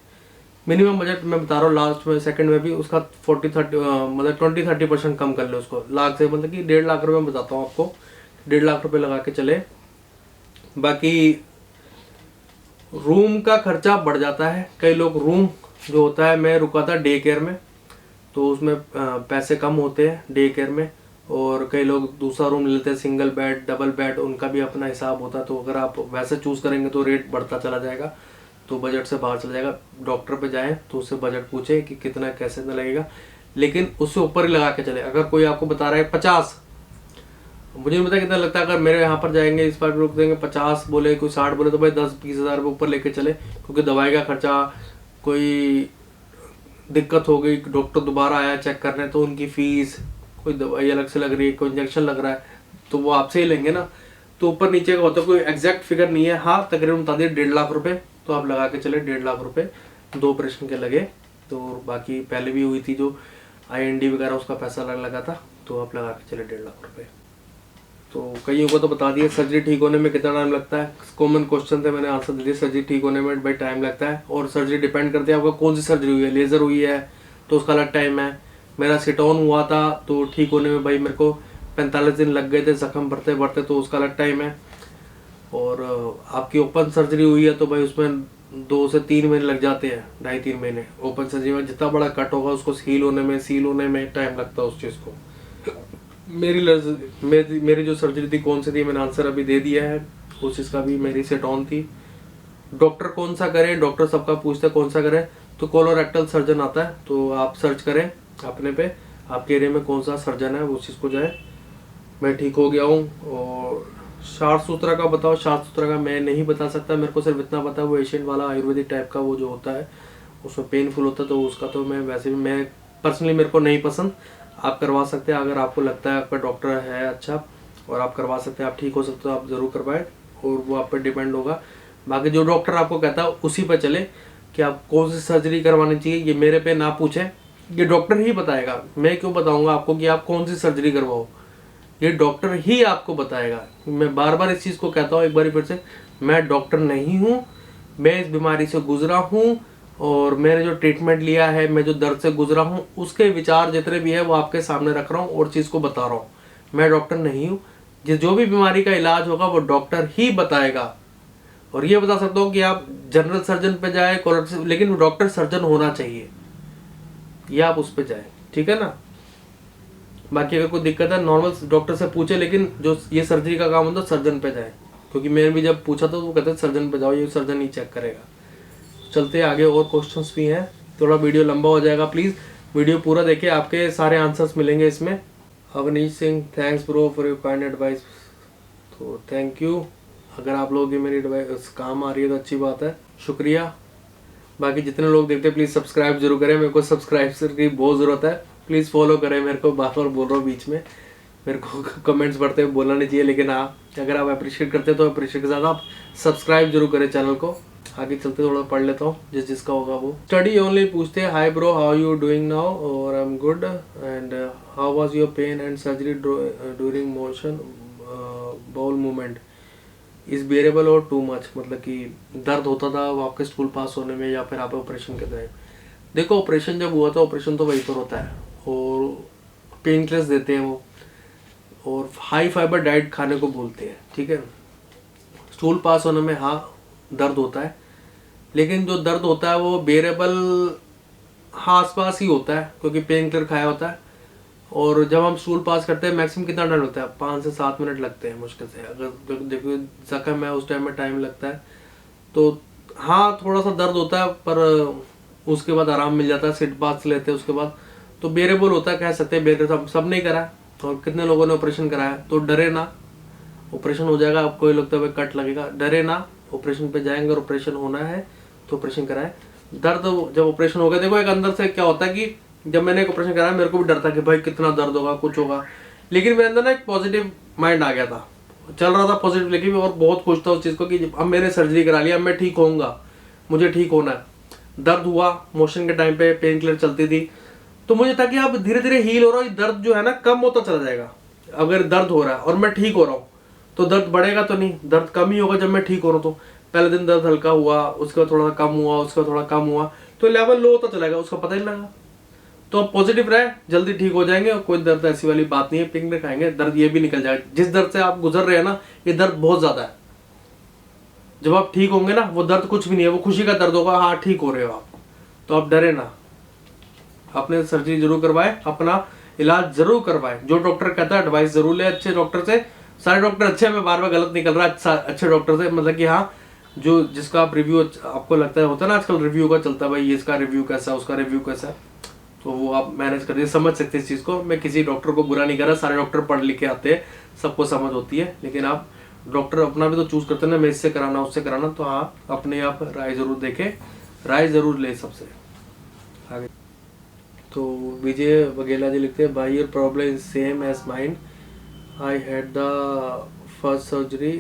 मिनिमम बजट मैं बता रहा हूँ, लास्ट में सेकंड में भी उसका 40-30 मतलब 20-30% कम कर ले उसको, लाख से मतलब कि 1.5 लाख रुपये मैं बताता हूँ आपको, 1.5 लाख रुपये लगा के चले। बाकी रूम का खर्चा बढ़ जाता है। कई लोग रूम जो होता है, मैं रुका था डे केयर में, तो उसमें पैसे कम होते हैं डे केयर में। और कई लोग दूसरा रूम लेते हैं, सिंगल बेड, डबल बेड, उनका भी अपना हिसाब होता है। तो अगर आप वैसे चूज़ करेंगे तो रेट बढ़ता चला जाएगा, तो बजट से बाहर चला जाएगा। डॉक्टर पे जाएं तो उससे बजट पूछे कि कितना कैसे लगेगा, लेकिन उससे ऊपर ही लगा के चले। अगर कोई आपको बता रहा है 50, मुझे नहीं पता कितना लगता है, अगर मेरे यहाँ पर जाएंगे इस बार रोक देंगे 50 बोले, कोई 60 बोले, तो भाई 10-20 हज़ार रुपये ऊपर लेके चले। क्योंकि दवाई का खर्चा, कोई दिक्कत हो गई, डॉक्टर दोबारा आया चेक करने, तो उनकी फीस, कोई दवाई अलग से लग रही है, कोई इंजेक्शन लग रहा है, तो वो आपसे ही लेंगे ना। तो ऊपर नीचे का होता है, कोई एग्जैक्ट फिगर नहीं है। हाँ तकरीबन बता दिए 1.5 लाख रुपये, तो आप लगा के चले 1.5 लाख रुपये 2 ऑपरेशन के लगे। तो बाकी पहले भी हुई थी जो IND वगैरह, उसका पैसा लगा था, तो आप लगा के चले 1.5 लाख रुपये। तो कईयों को तो बता दिया सर्जरी ठीक होने में कितना टाइम लगता है, कॉमन क्वेश्चन थे, मैंने आंसर दे दिया। सर्जरी ठीक होने में भाई टाइम लगता है, और सर्जरी डिपेंड करती है आपका कौन सी सर्जरी हुई है। लेज़र हुई है तो उसका अलग टाइम है। मेरा सिटॉन हुआ था तो ठीक होने में भाई मेरे को 45 दिन लग गए थे, जख्म बढ़ते बढ़ते, तो उसका अलग टाइम है। और आपकी ओपन सर्जरी हुई है तो भाई उसमें 2 से 3 महीने लग जाते हैं, 2.5-3 महीने। ओपन सर्जरी में जितना बड़ा कट होगा उसको सील होने में टाइम लगता है उस चीज़ को। मेरी जो सर्जरी थी कौन सी थी, मैंने आंसर अभी दे दिया है। उस चीज़ का भी मेरी सेटॉन थी। डॉक्टर कौन सा करें, डॉक्टर सबका पूछते हैं कौन सा करें, तो कोलोरेक्टल सर्जन आता है, तो आप सर्च करें अपने पे, आपके एरिया में कौन सा सर्जन है, उस चीज़ को जाए। मैं ठीक हो गया हूँ। और शार्ट सूत्रा का बताओ, शार्ट सूत्रा का मैं नहीं बता सकता, मेरे को सिर्फ इतना पता है वो एशियन वाला आयुर्वेदिक टाइप का वो जो होता है, उसमें पेनफुल होता है, तो उसका तो मैं वैसे भी, मैं पर्सनली मेरे को नहीं पसंद। आप करवा सकते हैं, अगर आपको लगता है आपका डॉक्टर है अच्छा और आप करवा सकते हैं, आप ठीक हो सकते हो, आप ज़रूर करवाएं, और वो आप पर डिपेंड होगा। बाकी जो डॉक्टर आपको कहता है उसी पर चले कि आप कौन सी सर्जरी करवानी चाहिए। ये मेरे पे ना पूछें, ये डॉक्टर ही बताएगा। मैं क्यों बताऊंगा आपको कि आप कौन सी सर्जरी करवाओ, ये डॉक्टर ही आपको बताएगा। मैं बार बार इस चीज़ को कहता हूँ, एक बार फिर से, मैं डॉक्टर नहीं हूँ, मैं इस बीमारी से गुजरा हूँ, और मैंने जो ट्रीटमेंट लिया है, मैं जो दर्द से गुजरा हूँ, उसके विचार जितने भी है वो आपके सामने रख रहा हूँ और चीज़ को बता रहा हूँ। मैं डॉक्टर नहीं हूँ। जो भी बीमारी का इलाज होगा वो डॉक्टर ही बताएगा। और ये बता सकता हूँ कि आप जनरल सर्जन पे जाए, लेकिन डॉक्टर सर्जन होना चाहिए, ये आप उस पर जाए, ठीक है ना। बाकी अगर कोई दिक्कत है नॉर्मल डॉक्टर से पूछे, लेकिन जो ये सर्जरी का काम होता है सर्जन पे जाए, क्योंकि मैंने भी जब पूछा तो वो कहते हैं सर्जन पे जाओ, ये सर्जन ही चेक करेगा। चलते आगे, और क्वेश्चंस भी हैं, थोड़ा वीडियो लंबा हो जाएगा, प्लीज़ वीडियो पूरा देखिए, आपके सारे आंसर्स मिलेंगे इसमें। Avnish Singh, thanks bro for your kind advice. तो थैंक यू, अगर आप लोगों की मेरी एडवाइस काम आ रही है तो अच्छी बात है, शुक्रिया। बाकी जितने लोग देखते हैं प्लीज़ सब्सक्राइब जरूर करें, मेरे को सब्सक्राइब की बहुत ज़रूरत है। प्लीज़ फॉलो करें मेरे को, बार बार बोल रहा हूँ बीच में, मेरे को कमेंट्स पढ़ते हुए बोलना नहीं चाहिए, लेकिन हाँ अगर आप अप्रिशिएट करते हैं तो अप्रिशिएट के साथ आप सब्सक्राइब जरूर करें चैनल को। आगे चलते थोड़ा पढ़ लेता हूँ, जिसका होगा वो। स्टडी ओनली पूछते हैं, hi bro how you doing now, और I am good, and how was your pain and surgery during motion bowel movement is bearable or too much, मतलब कि दर्द होता था वो आपके स्कूल पास होने में या फिर आप ऑपरेशन के टाइम। देखो ऑपरेशन जब हुआ था, ऑपरेशन तो वहीं पर होता है और पेन किलर्स देते हैं वो, और हाई फाइबर डाइट खाने को बोलते हैं, ठीक है। स्टूल पास होने में हाँ दर्द होता है, लेकिन जो दर्द होता है वो बेरेबल हाँ आसपास ही होता है, क्योंकि पेन किलर खाया होता है। और जब हम स्टूल पास करते हैं मैक्सिमम कितना टाइम लगता है, 5 से 7 मिनट लगते हैं मुश्किल से। अगर देखो जख्म है उस टाइम में टाइम लगता है, तो हाँ थोड़ा सा दर्द होता है, पर उसके बाद आराम मिल जाता है। सिट बाथ लेते हैं उसके बाद, तो बेरेबल होता है, कह सकते हैं बेरेबल। सब नहीं करा है, और कितने लोगों ने ऑपरेशन कराया, तो डरे ना, ऑपरेशन हो जाएगा। आपको ये लगता है कट लगेगा, डरे ना, ऑपरेशन पे जाएंगे। और ऑपरेशन होना है तो ऑपरेशन कराए। दर्द जब ऑपरेशन हो गया, देखो एक अंदर से क्या होता है कि जब मैंने एक ऑपरेशन कराया मेरे को भी डर था कि भाई कितना दर्द होगा, कुछ होगा, लेकिन मेरे अंदर ना एक पॉजिटिव माइंड आ गया था, चल रहा था पॉजिटिव लेके भी, और बहुत खुश था उस चीज़ को कि अब मैंने सर्जरी करा लिया, अब मैं ठीक होऊंगा, मुझे ठीक होना है। दर्द हुआ मोशन के टाइम पे, पेन किलर चलती थी, तो मुझे था कि अब धीरे धीरे हील हो रहा है, दर्द जो है ना कम होता चला जाएगा। अगर दर्द हो रहा है और मैं ठीक हो रहा हूँ तो दर्द बढ़ेगा तो नहीं, दर्द कम ही होगा जब मैं ठीक हो रहा हूँ। तो पहले दिन दर्द हल्का हुआ, उसके बाद थोड़ा कम हुआ, उसका थोड़ा कम हुआ, तो लेवल लो होता चलेगा, उसका पता ही नहीं लगा। तो आप पॉजिटिव रहे, जल्दी ठीक हो जाएंगे। और कोई दर्द ऐसी वाली बात नहीं है, पिंक में खाएंगे दर्द ये भी निकल जाएगा। जिस दर्द से आप गुजर रहे हैं ना, ये दर्द बहुत ज्यादा है। जब आप ठीक होंगे ना, वो दर्द कुछ भी नहीं है, वो खुशी का दर्द होगा, हाँ ठीक हो रहे हो आप, तो आप डरे ना, अपने सर्जरी जरूर करवाए, अपना इलाज जरूर करवाए। जो डॉक्टर कहता है एडवाइस जरूर ले अच्छे डॉक्टर से। सारे डॉक्टर अच्छे हैं, मैं बार बार गलत निकल रहा, अच्छे डॉक्टर से, मतलब कि हाँ जो जिसका आप रिव्यू आपको लगता है, होता है ना आजकल रिव्यू का चलता है, भाई इसका रिव्यू कैसा, उसका रिव्यू कैसा, तो वो आप मैनेज कर समझ सकते हैं इस चीज़ को। मैं किसी डॉक्टर को बुरा नहीं कर रहा, सारे डॉक्टर पढ़ लिख के आते हैं, सबको समझ होती है, लेकिन आप डॉक्टर अपना भी तो चूज करते हैं ना, मैं इससे कराना उससे कराना, तो हाँ अपने आप राय जरूर देखे, राय जरूर ले सबसे आगे। तो विजय वगेला जी लिखते हैं, भाई your problem is same as mine, I had the first surgery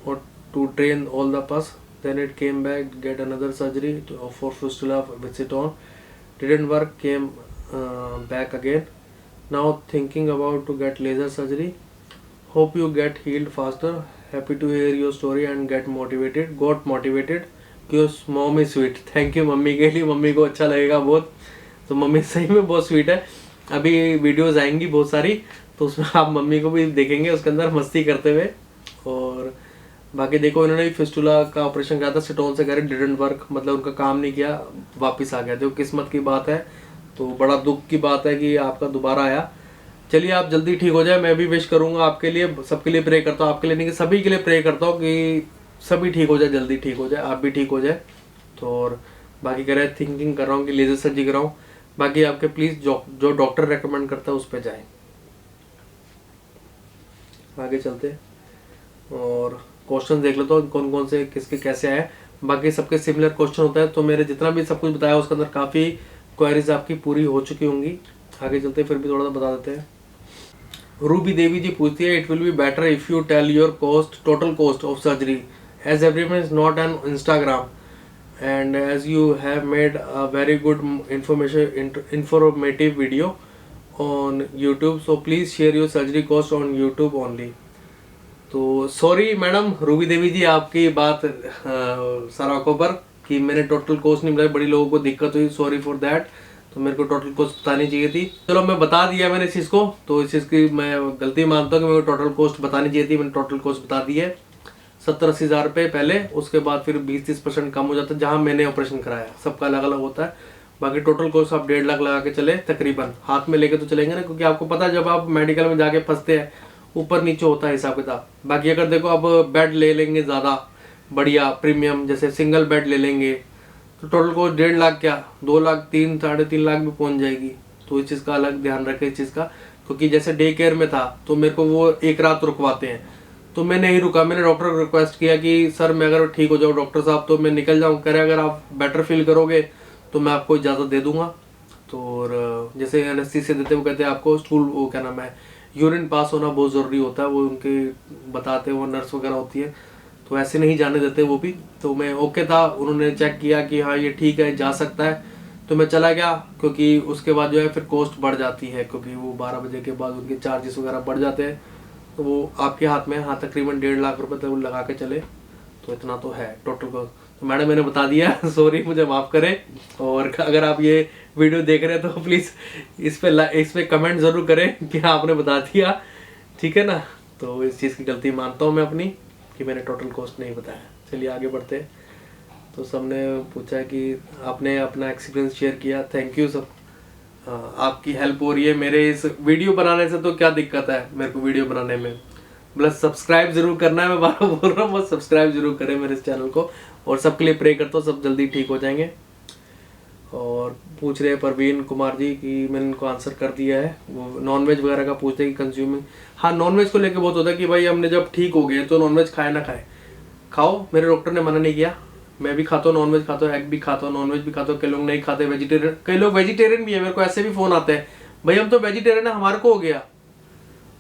or to drain all the pus, then it came back, get another surgery for fistula with it on, didn't work, came back again, now thinking about to get laser surgery, hope you get healed faster, happy to hear your story and get motivated, got motivated, because mom is sweet, thank you mummy के लिए, mummy को अच्छा लगेगा बहुत। तो mummy सही में बहुत स्वीट है। अभी वीडियोस आएंगी बहुत सारी, तो उसमें आप मम्मी को भी देखेंगे उसके अंदर मस्ती करते हुए। और बाकी देखो इन्होंने भी फिस्टुला का ऑपरेशन किया था, सिटोन से करे, डिडंट वर्क, मतलब उनका काम नहीं किया, वापस आ गया। देखो किस्मत की बात है, तो बड़ा दुख की बात है कि आपका दोबारा आया। चलिए आप जल्दी ठीक हो जाए, मैं भी विश करूंगा आपके लिए, सबके लिए प्रे करता हूँ, आपके लिए नहीं कि सभी के लिए प्रे करता हूँ कि सभी ठीक हो जाए, जल्दी ठीक हो जाए, आप भी ठीक हो जाए। तो और बाकी कह रहे थिंकिंग कर रहा हूँ कि लेजर सर्जरी कराऊँ। बाकी आपके प्लीज़ जो डॉक्टर रेकमेंड करता है उस पर जाएं। आगे चलते हैं और क्वेश्चन देख लेता हूँ कौन कौन से किसके कैसे आए। बाकी सबके सिमिलर क्वेश्चन होता है, तो मेरे जितना भी सब कुछ बताया उसके अंदर काफ़ी क्वेरीज आपकी पूरी हो चुकी होंगी। आगे चलते फिर भी थोड़ा सा बता देते हैं। रूबी देवी जी पूछती है, it will be better if you tell your cost, total cost of surgery, as everyone is not an Instagram and as you have made a very good informative video on YouTube, so please share your surgery cost on YouTube only। तो sorry madam Ruby देवी जी, आपकी बात सराखों पर कि मैंने total cost नहीं बताई, बड़ी लोगों को दिक्कत हुई, सॉरी फॉर दैट। तो मेरे को टोटल कॉस्ट बतानी चाहिए थी, चलो मैं बता दिया मैंने इस चीज़ को, तो इस चीज़ की मैं गलती मानता हूँ कि मेरे को टोटल कॉस्ट बतानी चाहिए थी, मैंने टोटल कॉस्ट बता दी है 70-80 हज़ार रुपये पहले, उसके बाद फिर 20-30% कम हो जाता है जहाँ मैंने ऑपरेशन कराया, सबका अलग अलग होता है। बाकी टोटल कॉस्ट आप 1.5 लाख लगा के चले तकरीबन, हाथ में लेके तो चलेंगे ना, क्योंकि आपको पता है जब आप मेडिकल में जाके फंसते हैं ऊपर नीचे होता है हिसाब किताब। बाकी अगर देखो आप बेड ले लेंगे ज़्यादा बढ़िया प्रीमियम, जैसे सिंगल बेड ले लेंगे, तो टोटल कॉस्ट 1.5 लाख क्या 2 लाख 3-3.5 लाख भी पहुँच जाएगी। तो इस चीज़ का अलग ध्यान रखें इस चीज़ का, क्योंकि जैसे डे केयर में था तो मेरे को वो 1 रात रुकवाते हैं, तो मैं नहीं रुका, मैंने डॉक्टर को रिक्वेस्ट किया कि सर मैं अगर ठीक हो जाऊँ डॉक्टर साहब तो मैं निकल जाऊँ, कह रहे अगर आप बेटर फील करोगे तो मैं आपको इजाज़त दे दूंगा। तो और जैसे एनेस्थीसिया देते वो कहते हैं आपको स्टूल वो क्या नाम है यूरिन पास होना बहुत ज़रूरी होता है, वो उनके बताते हैं, वो नर्स वगैरह होती है, तो ऐसे नहीं जाने देते वो भी। तो मैं ओके था, उन्होंने चेक किया कि हाँ ये ठीक है जा सकता है, तो मैं चला गया, क्योंकि उसके बाद जो है फिर कॉस्ट बढ़ जाती है, क्योंकि वो 12 बजे के बाद उनके चार्जेस वगैरह बढ़ जाते हैं, तो वो आपके हाथ में, हाँ तकरीबन 1.5 लाख रुपए तक लगा के चले, तो इतना तो है टोटल को। तो मैडम मैंने बता दिया सॉरी मुझे माफ़ करें। और अगर आप ये वीडियो देख रहे हैं तो प्लीज़ इस पे कमेंट ज़रूर करें कि आपने बता दिया, ठीक है ना। तो इस चीज़ की गलती मानता हूँ मैं अपनी कि मैंने टोटल कॉस्ट नहीं बताया। चलिए आगे बढ़ते हैं। तो सबने पूछा कि आपने अपना एक्सपीरियंस शेयर किया, थैंक यू सब। आपकी हेल्प हो रही है मेरे इस वीडियो बनाने से, तो क्या दिक्कत है मेरे को वीडियो बनाने में। प्लस सब्सक्राइब जरूर करना है, मैं बार बार बोल रहा हूँ, बस सब्सक्राइब जरूर करें मेरे इस चैनल को। और सबके लिए प्रे करता हूँ सब जल्दी ठीक हो जाएंगे। और पूछ रहे हैं प्रवीण कुमार जी कि मैंने उनको आंसर कर दिया है। वो नॉनवेज वगैरह का पूछते हैं कि कंज्यूमिंग, हाँ नॉनवेज को लेके बहुत होता है कि भाई हमने जब ठीक हो गए तो नॉनवेज खाए ना खाए, खाओ, मेरे डॉक्टर ने मना नहीं किया। मैं भी खाता हूँ नॉनवेज, खाता हूँ एग भी खाता हूँ, नॉनवेज भी खाता हूँ। कई लोग नहीं खाते वेजिटेरियन, कई लोग वेजिटेरियन भी है। मेरे को ऐसे भी फोन आते हैं, भाई हम तो वेजिटेरियन है, हमारे को हो गया,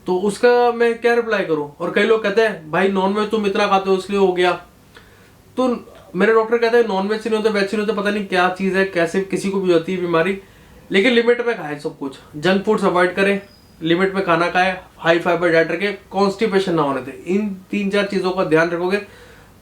तो उसका मैं क्या रिप्लाई करूं। और कई लोग कहते हैं भाई नॉनवेज तुम इतना खाते हो इसलिए हो गया। तो मेरे डॉक्टर कहते हैं नॉनवेज से नहीं होता, वेज से नहीं होता, पता नहीं क्या चीज़ है, कैसे किसी को भी होती है बीमारी, लेकिन लिमिट में खाए सब कुछ। जंक फूड्स अवॉइड करें, लिमिट में खाना खाए, हाई फाइबर डाइट रखें, कॉन्स्टिपेशन ना होने दें। इन 3-4 चीज़ों का ध्यान रखोगे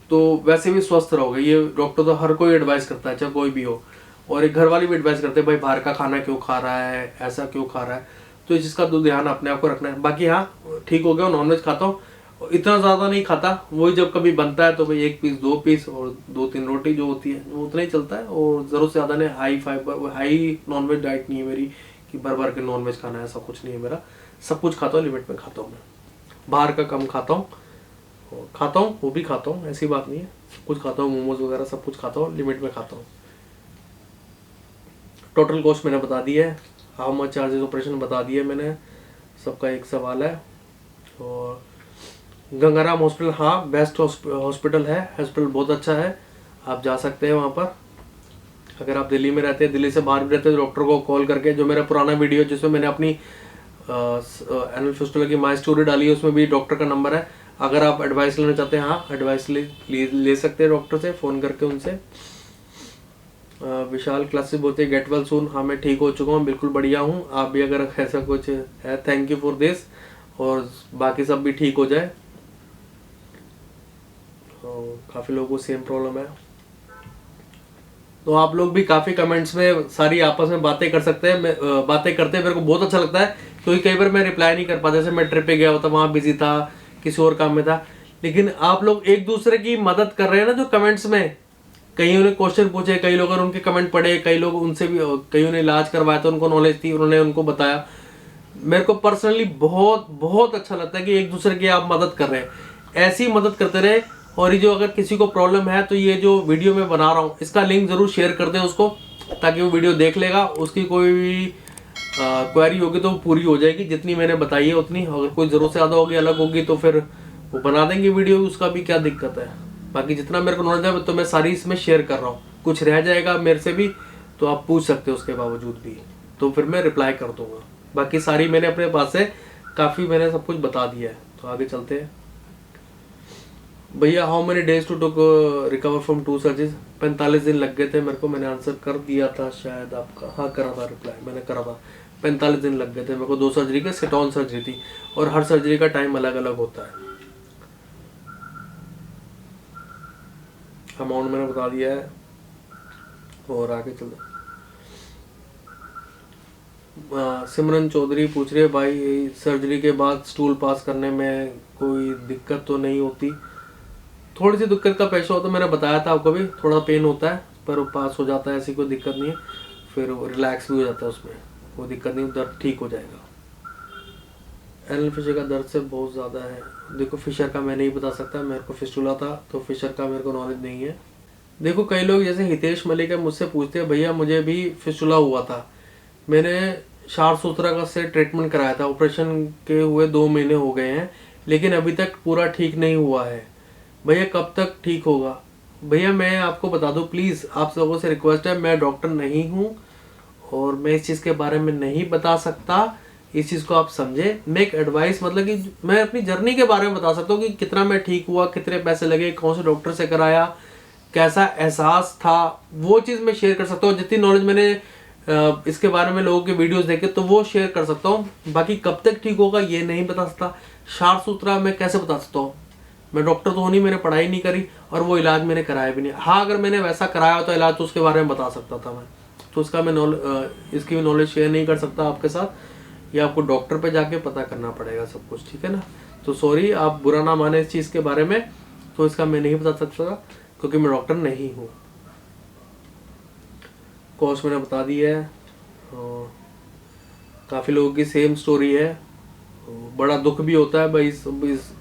तो वैसे भी स्वस्थ रहोगे। ये डॉक्टर तो हर कोई एडवाइस करता है, चाहे कोई भी हो। और एक घर वाली भी एडवाइस करते हैं भाई बाहर का खाना क्यों खा रहा है, ऐसा क्यों खा रहा है। तो इस चीज़ का तो ध्यान अपने आप को रखना है। बाकी हाँ ठीक हो गया, नॉनवेज खाता हूँ, इतना ज़्यादा नहीं खाता, वही जब कभी बनता है तो भाई 1 पीस 2 पीस और 2-3 रोटी जो होती है वो उतना ही चलता है। और ज़रूरत से ज़्यादा नहीं, high fibre high nonveg diet नहीं है मेरी कि भर भर के नॉनवेज खाना है, ऐसा कुछ नहीं है मेरा। सब कुछ खाता हूँ, लिमिट में खाता हूँ मैं। बाहर का कम खाता हूँ, खाता हूँ वो भी खाता हूँ, ऐसी बात नहीं है, सब कुछ खाता हूँ, मोमोज वगैरह सब कुछ खाता हूँ, लिमिट में खाता हूँ। टोटल कॉस्ट मैंने बता दी है, हाउ मच चार्जेस ऑपरेशन बता दिया मैंने। सबका एक सवाल है। और गंगाराम हॉस्पिटल, हाँ बेस्ट हॉस्पिटल है, हॉस्पिटल बहुत अच्छा है, आप जा सकते हैं वहाँ पर। अगर आप दिल्ली में रहते हैं, दिल्ली से बाहर भी रहते हैं, तो डॉक्टर को कॉल करके, जो मेरा पुराना वीडियो जिसमें मैंने अपनी एनुअल फिस्टुला की माई स्टोरी डाली है, उसमें भी डॉक्टर का नंबर है। अगर आप एडवाइस लेना चाहते हैं, हाँ एडवाइस ले सकते हैं डॉक्टर से, फ़ोन करके उनसे। विशाल क्लासेस बोलते हैं गेट वेल सून, हाँ मैं ठीक हो चुका हूँ, बिल्कुल बढ़िया हूँ। आप भी अगर ऐसा कुछ है, थैंक यू फॉर दिस, और बाकी सब भी ठीक हो जाए। काफ़ी लोगों को सेम प्रॉब्लम है, तो आप लोग भी काफ़ी कमेंट्स में सारी आपस में बातें कर सकते हैं। बातें करते हैं, मेरे को बहुत अच्छा लगता है, क्योंकि कई बार मैं रिप्लाई नहीं कर पाता। जैसे मैं ट्रिप पे गया होता, वहाँ बिजी था, किसी और काम में था, लेकिन आप लोग एक दूसरे की मदद कर रहे हैं ना। जो कमेंट्स में कई ने क्वेश्चन पूछे, कई लोगों ने उनके कमेंट पढ़े, कई लोग उनसे भी, कईयों ने इलाज करवाया तो उनको नॉलेज थी, उन्होंने उनको बताया। मेरे को पर्सनली बहुत बहुत अच्छा लगता है कि एक दूसरे की आप मदद कर रहे हैं, ऐसी मदद करते रहे। और ये जो अगर किसी को प्रॉब्लम है तो ये जो वीडियो मैं बना रहा हूँ इसका लिंक ज़रूर शेयर कर दें उसको, ताकि वो वीडियो देख लेगा। उसकी कोई भी क्वेरी होगी तो वो पूरी हो जाएगी, जितनी मैंने बताई है उतनी। अगर कोई ज़रूरत से ज़्यादा होगी, अलग होगी, तो फिर वो बना देंगे वीडियो, उसका भी क्या दिक्कत है। बाकी जितना मेरे को नॉलेज है तो मैं सारी इसमें शेयर कर रहा हूँ। कुछ रह जाएगा मेरे से भी तो आप पूछ सकते हो, उसके बावजूद भी तो फिर मैं रिप्लाई कर दूंगा। बाकी सारी मैंने अपने पास से काफ़ी मैंने सब कुछ बता दिया है। तो आगे चलते हैं। भैया how many days to took recover from 2 surgeries, 45 दिन लग गए थे मेरे को। मैंने आंसर कर दिया था शायद आपका, हाँ करा था, रिप्लाई मैंने करा था। 45 दिन लग गए थे मेरे को। 2 सर्जरी का सेटॉन सर्जरी थी, और हर सर्जरी का टाइम अलग अलग होता है। अमाउंट मैंने बता दिया है। और आगे चलते। सिमरन चौधरी पूछ रही है भाई सर्जरी के बाद स्टूल पास करने में कोई दिक्कत तो नहीं होती। थोड़ी सी दिक्कत का पेश होता है, मैंने बताया था आपको भी, थोड़ा पेन होता है पर वो पास हो जाता है, ऐसी कोई दिक्कत नहीं है। फिर रिलैक्स भी हो जाता है उसमें, कोई दिक्कत नहीं, दर्द ठीक हो जाएगा। एलन फिशर का दर्द से बहुत ज़्यादा है। देखो फिशर का मैं नहीं बता सकता, मेरे को फिस्टुला था तो फिशर का मेरे को नॉलेज नहीं है। देखो कई लोग जैसे हितेश मलिक है मुझसे पूछते हैं भैया मुझे भी फिस्टुला हुआ था, मैंने शारसूत्रा का से ट्रीटमेंट कराया था, ऑपरेशन के हुए 2 महीने हो गए हैं, लेकिन अभी तक पूरा ठीक नहीं हुआ है। भैया कब तक ठीक होगा? भैया मैं आपको बता दूं, प्लीज़ आप लोगों से रिक्वेस्ट है, मैं डॉक्टर नहीं हूं और मैं इस चीज़ के बारे में नहीं बता सकता। इस चीज़ को आप समझे, मैं एक एडवाइस मतलब कि मैं अपनी जर्नी के बारे में बता सकता हूँ कि कितना मैं ठीक हुआ, कितने पैसे लगे, कौन से डॉक्टर से कराया, कैसा एहसास था, वो चीज़ मैं शेयर कर सकता हूँ। जितनी नॉलेज मैंने इसके बारे में लोगों के वीडियोस देखे तो वो शेयर कर सकता हूँ। बाकी कब तक ठीक होगा ये नहीं बता सकता। शारसूत्रा मैं कैसे बता सकता हूँ, मैं डॉक्टर तो नहीं, मैंने पढ़ाई नहीं करी और वो इलाज मैंने कराया भी नहीं। हाँ अगर मैंने वैसा कराया होता इलाज तो उसके बारे में बता सकता था मैं, तो उसका मैं इसकी भी नॉलेज शेयर नहीं कर सकता आपके साथ, ये आपको डॉक्टर पे जाके पता करना पड़ेगा सब कुछ, ठीक है ना। तो सॉरी, आप बुरा ना माने इस चीज़ के बारे में, तो इसका मैं नहीं बता सकता क्योंकि मैं डॉक्टर नहीं हूँ। कोर्स मैंने बता दी है। काफ़ी लोगों की सेम स्टोरी है। बड़ा दुख भी होता है भाई, इस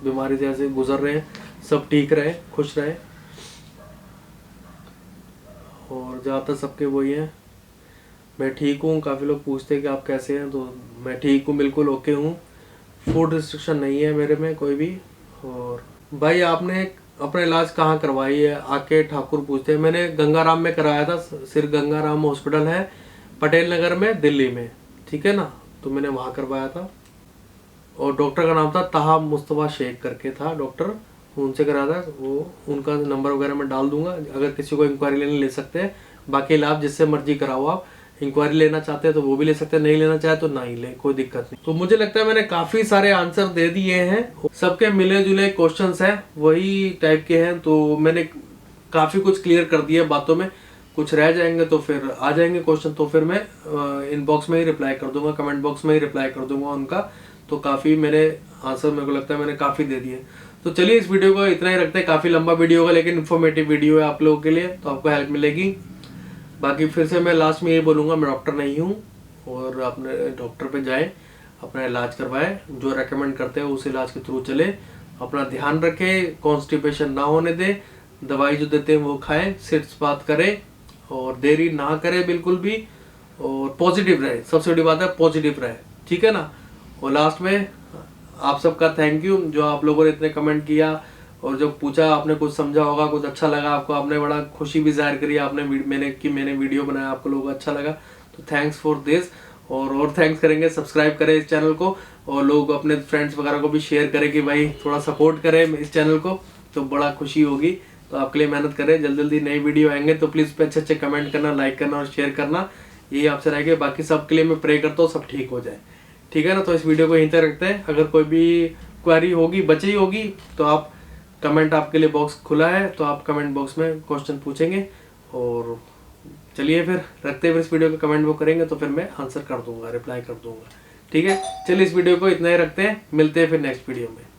बीमारी से ऐसे गुजर रहे हैं। सब ठीक रहे, खुश रहे। और ज़्यादातर सबके वही हैं, मैं ठीक हूँ। काफ़ी लोग पूछते हैं कि आप कैसे हैं, तो मैं ठीक हूँ, बिल्कुल ओके हूँ। फूड रिस्ट्रिक्शन नहीं है मेरे में कोई भी। और भाई आपने अपना इलाज कहाँ करवाई है, आके ठाकुर पूछते हैं। मैंने गंगाराम में कराया था, सिर्फ गंगाराम हॉस्पिटल है पटेल नगर में, दिल्ली में, ठीक है ना। तो मैंने वहाँ करवाया था और डॉक्टर का नाम था ताहा मुस्तफ़ा शेख करके था डॉक्टर, उनसे कराया था। वो उनका नंबर वगैरह मैं डाल दूंगा, अगर किसी को इंक्वायरी लेने ले सकते हैं। बाकी इलाज जिससे मर्जी कराओ आप, इंक्वायरी लेना चाहते हैं तो वो भी ले सकते हैं, नहीं लेना चाहे तो ना ही ले, कोई दिक्कत नहीं। तो मुझे लगता है मैंने काफ़ी सारे आंसर दे दिए हैं, सबके मिले जुले क्वेश्चंस हैं, वही टाइप के हैं। तो मैंने काफ़ी कुछ क्लियर कर दिया बातों में। कुछ रह जाएंगे तो फिर आ जाएंगे क्वेश्चन, तो फिर मैं इनबॉक्स में ही रिप्लाई कर दूंगा, कमेंट बॉक्स में ही रिप्लाई कर दूंगा उनका। तो काफ़ी मेरे आंसर मेरे को लगता है मैंने काफ़ी दे दिए। तो चलिए इस वीडियो को इतना ही रखते हैं, काफ़ी लंबा वीडियो होगा लेकिन इन्फॉर्मेटिव वीडियो है आप लोगों के लिए, तो आपको हेल्प मिलेगी। बाकी फिर से मैं लास्ट में यही बोलूँगा, मैं डॉक्टर नहीं हूँ, और अपने डॉक्टर पे जाएं, अपना इलाज करवाएं, जो रेकमेंड करते हैं उस इलाज के थ्रू चले, अपना ध्यान रखें, कॉन्स्टिपेशन ना होने दें, दवाई जो देते हैं वो खाएं, सिर्फ बात करें और देरी ना करें बिल्कुल भी, और पॉजिटिव रहे। सबसे बड़ी बात है पॉजिटिव रहे, ठीक है ना। और लास्ट में आप सबका थैंक यू, जो आप लोगों ने इतने कमेंट किया और जो पूछा, आपने कुछ समझा होगा, कुछ अच्छा लगा आपको, आपने बड़ा खुशी भी जाहिर करी आपने मैंने वीडियो बनाया, आपको लोगों को अच्छा लगा, तो थैंक्स फॉर दिस। और थैंक्स करेंगे, सब्सक्राइब करें इस चैनल को, और लोग अपने फ्रेंड्स वगैरह को भी शेयर करें कि भाई थोड़ा सपोर्ट करें इस चैनल को, तो बड़ा खुशी होगी। तो आपके लिए मेहनत करें, जल्दी जल्दी नई वीडियो आएंगे, तो प्लीज़ पे अच्छे अच्छे कमेंट करना, लाइक करना और शेयर करना, यही आपसे रहेगा। बाकी सबके लिए मैं प्रे करता हूँ सब ठीक हो जाए, ठीक है ना। तो इस वीडियो को यहीं तक रखते हैं। अगर कोई भी क्वेरी होगी, बची होगी, तो आप कमेंट, आपके लिए बॉक्स खुला है, तो आप कमेंट बॉक्स में क्वेश्चन पूछेंगे। और चलिए फिर रखते हैं, फिर इस वीडियो को कमेंट वो करेंगे तो फिर मैं आंसर कर दूंगा, रिप्लाई कर दूंगा, ठीक है। चलिए इस वीडियो को इतना ही रखते हैं, मिलते हैं फिर नेक्स्ट वीडियो में।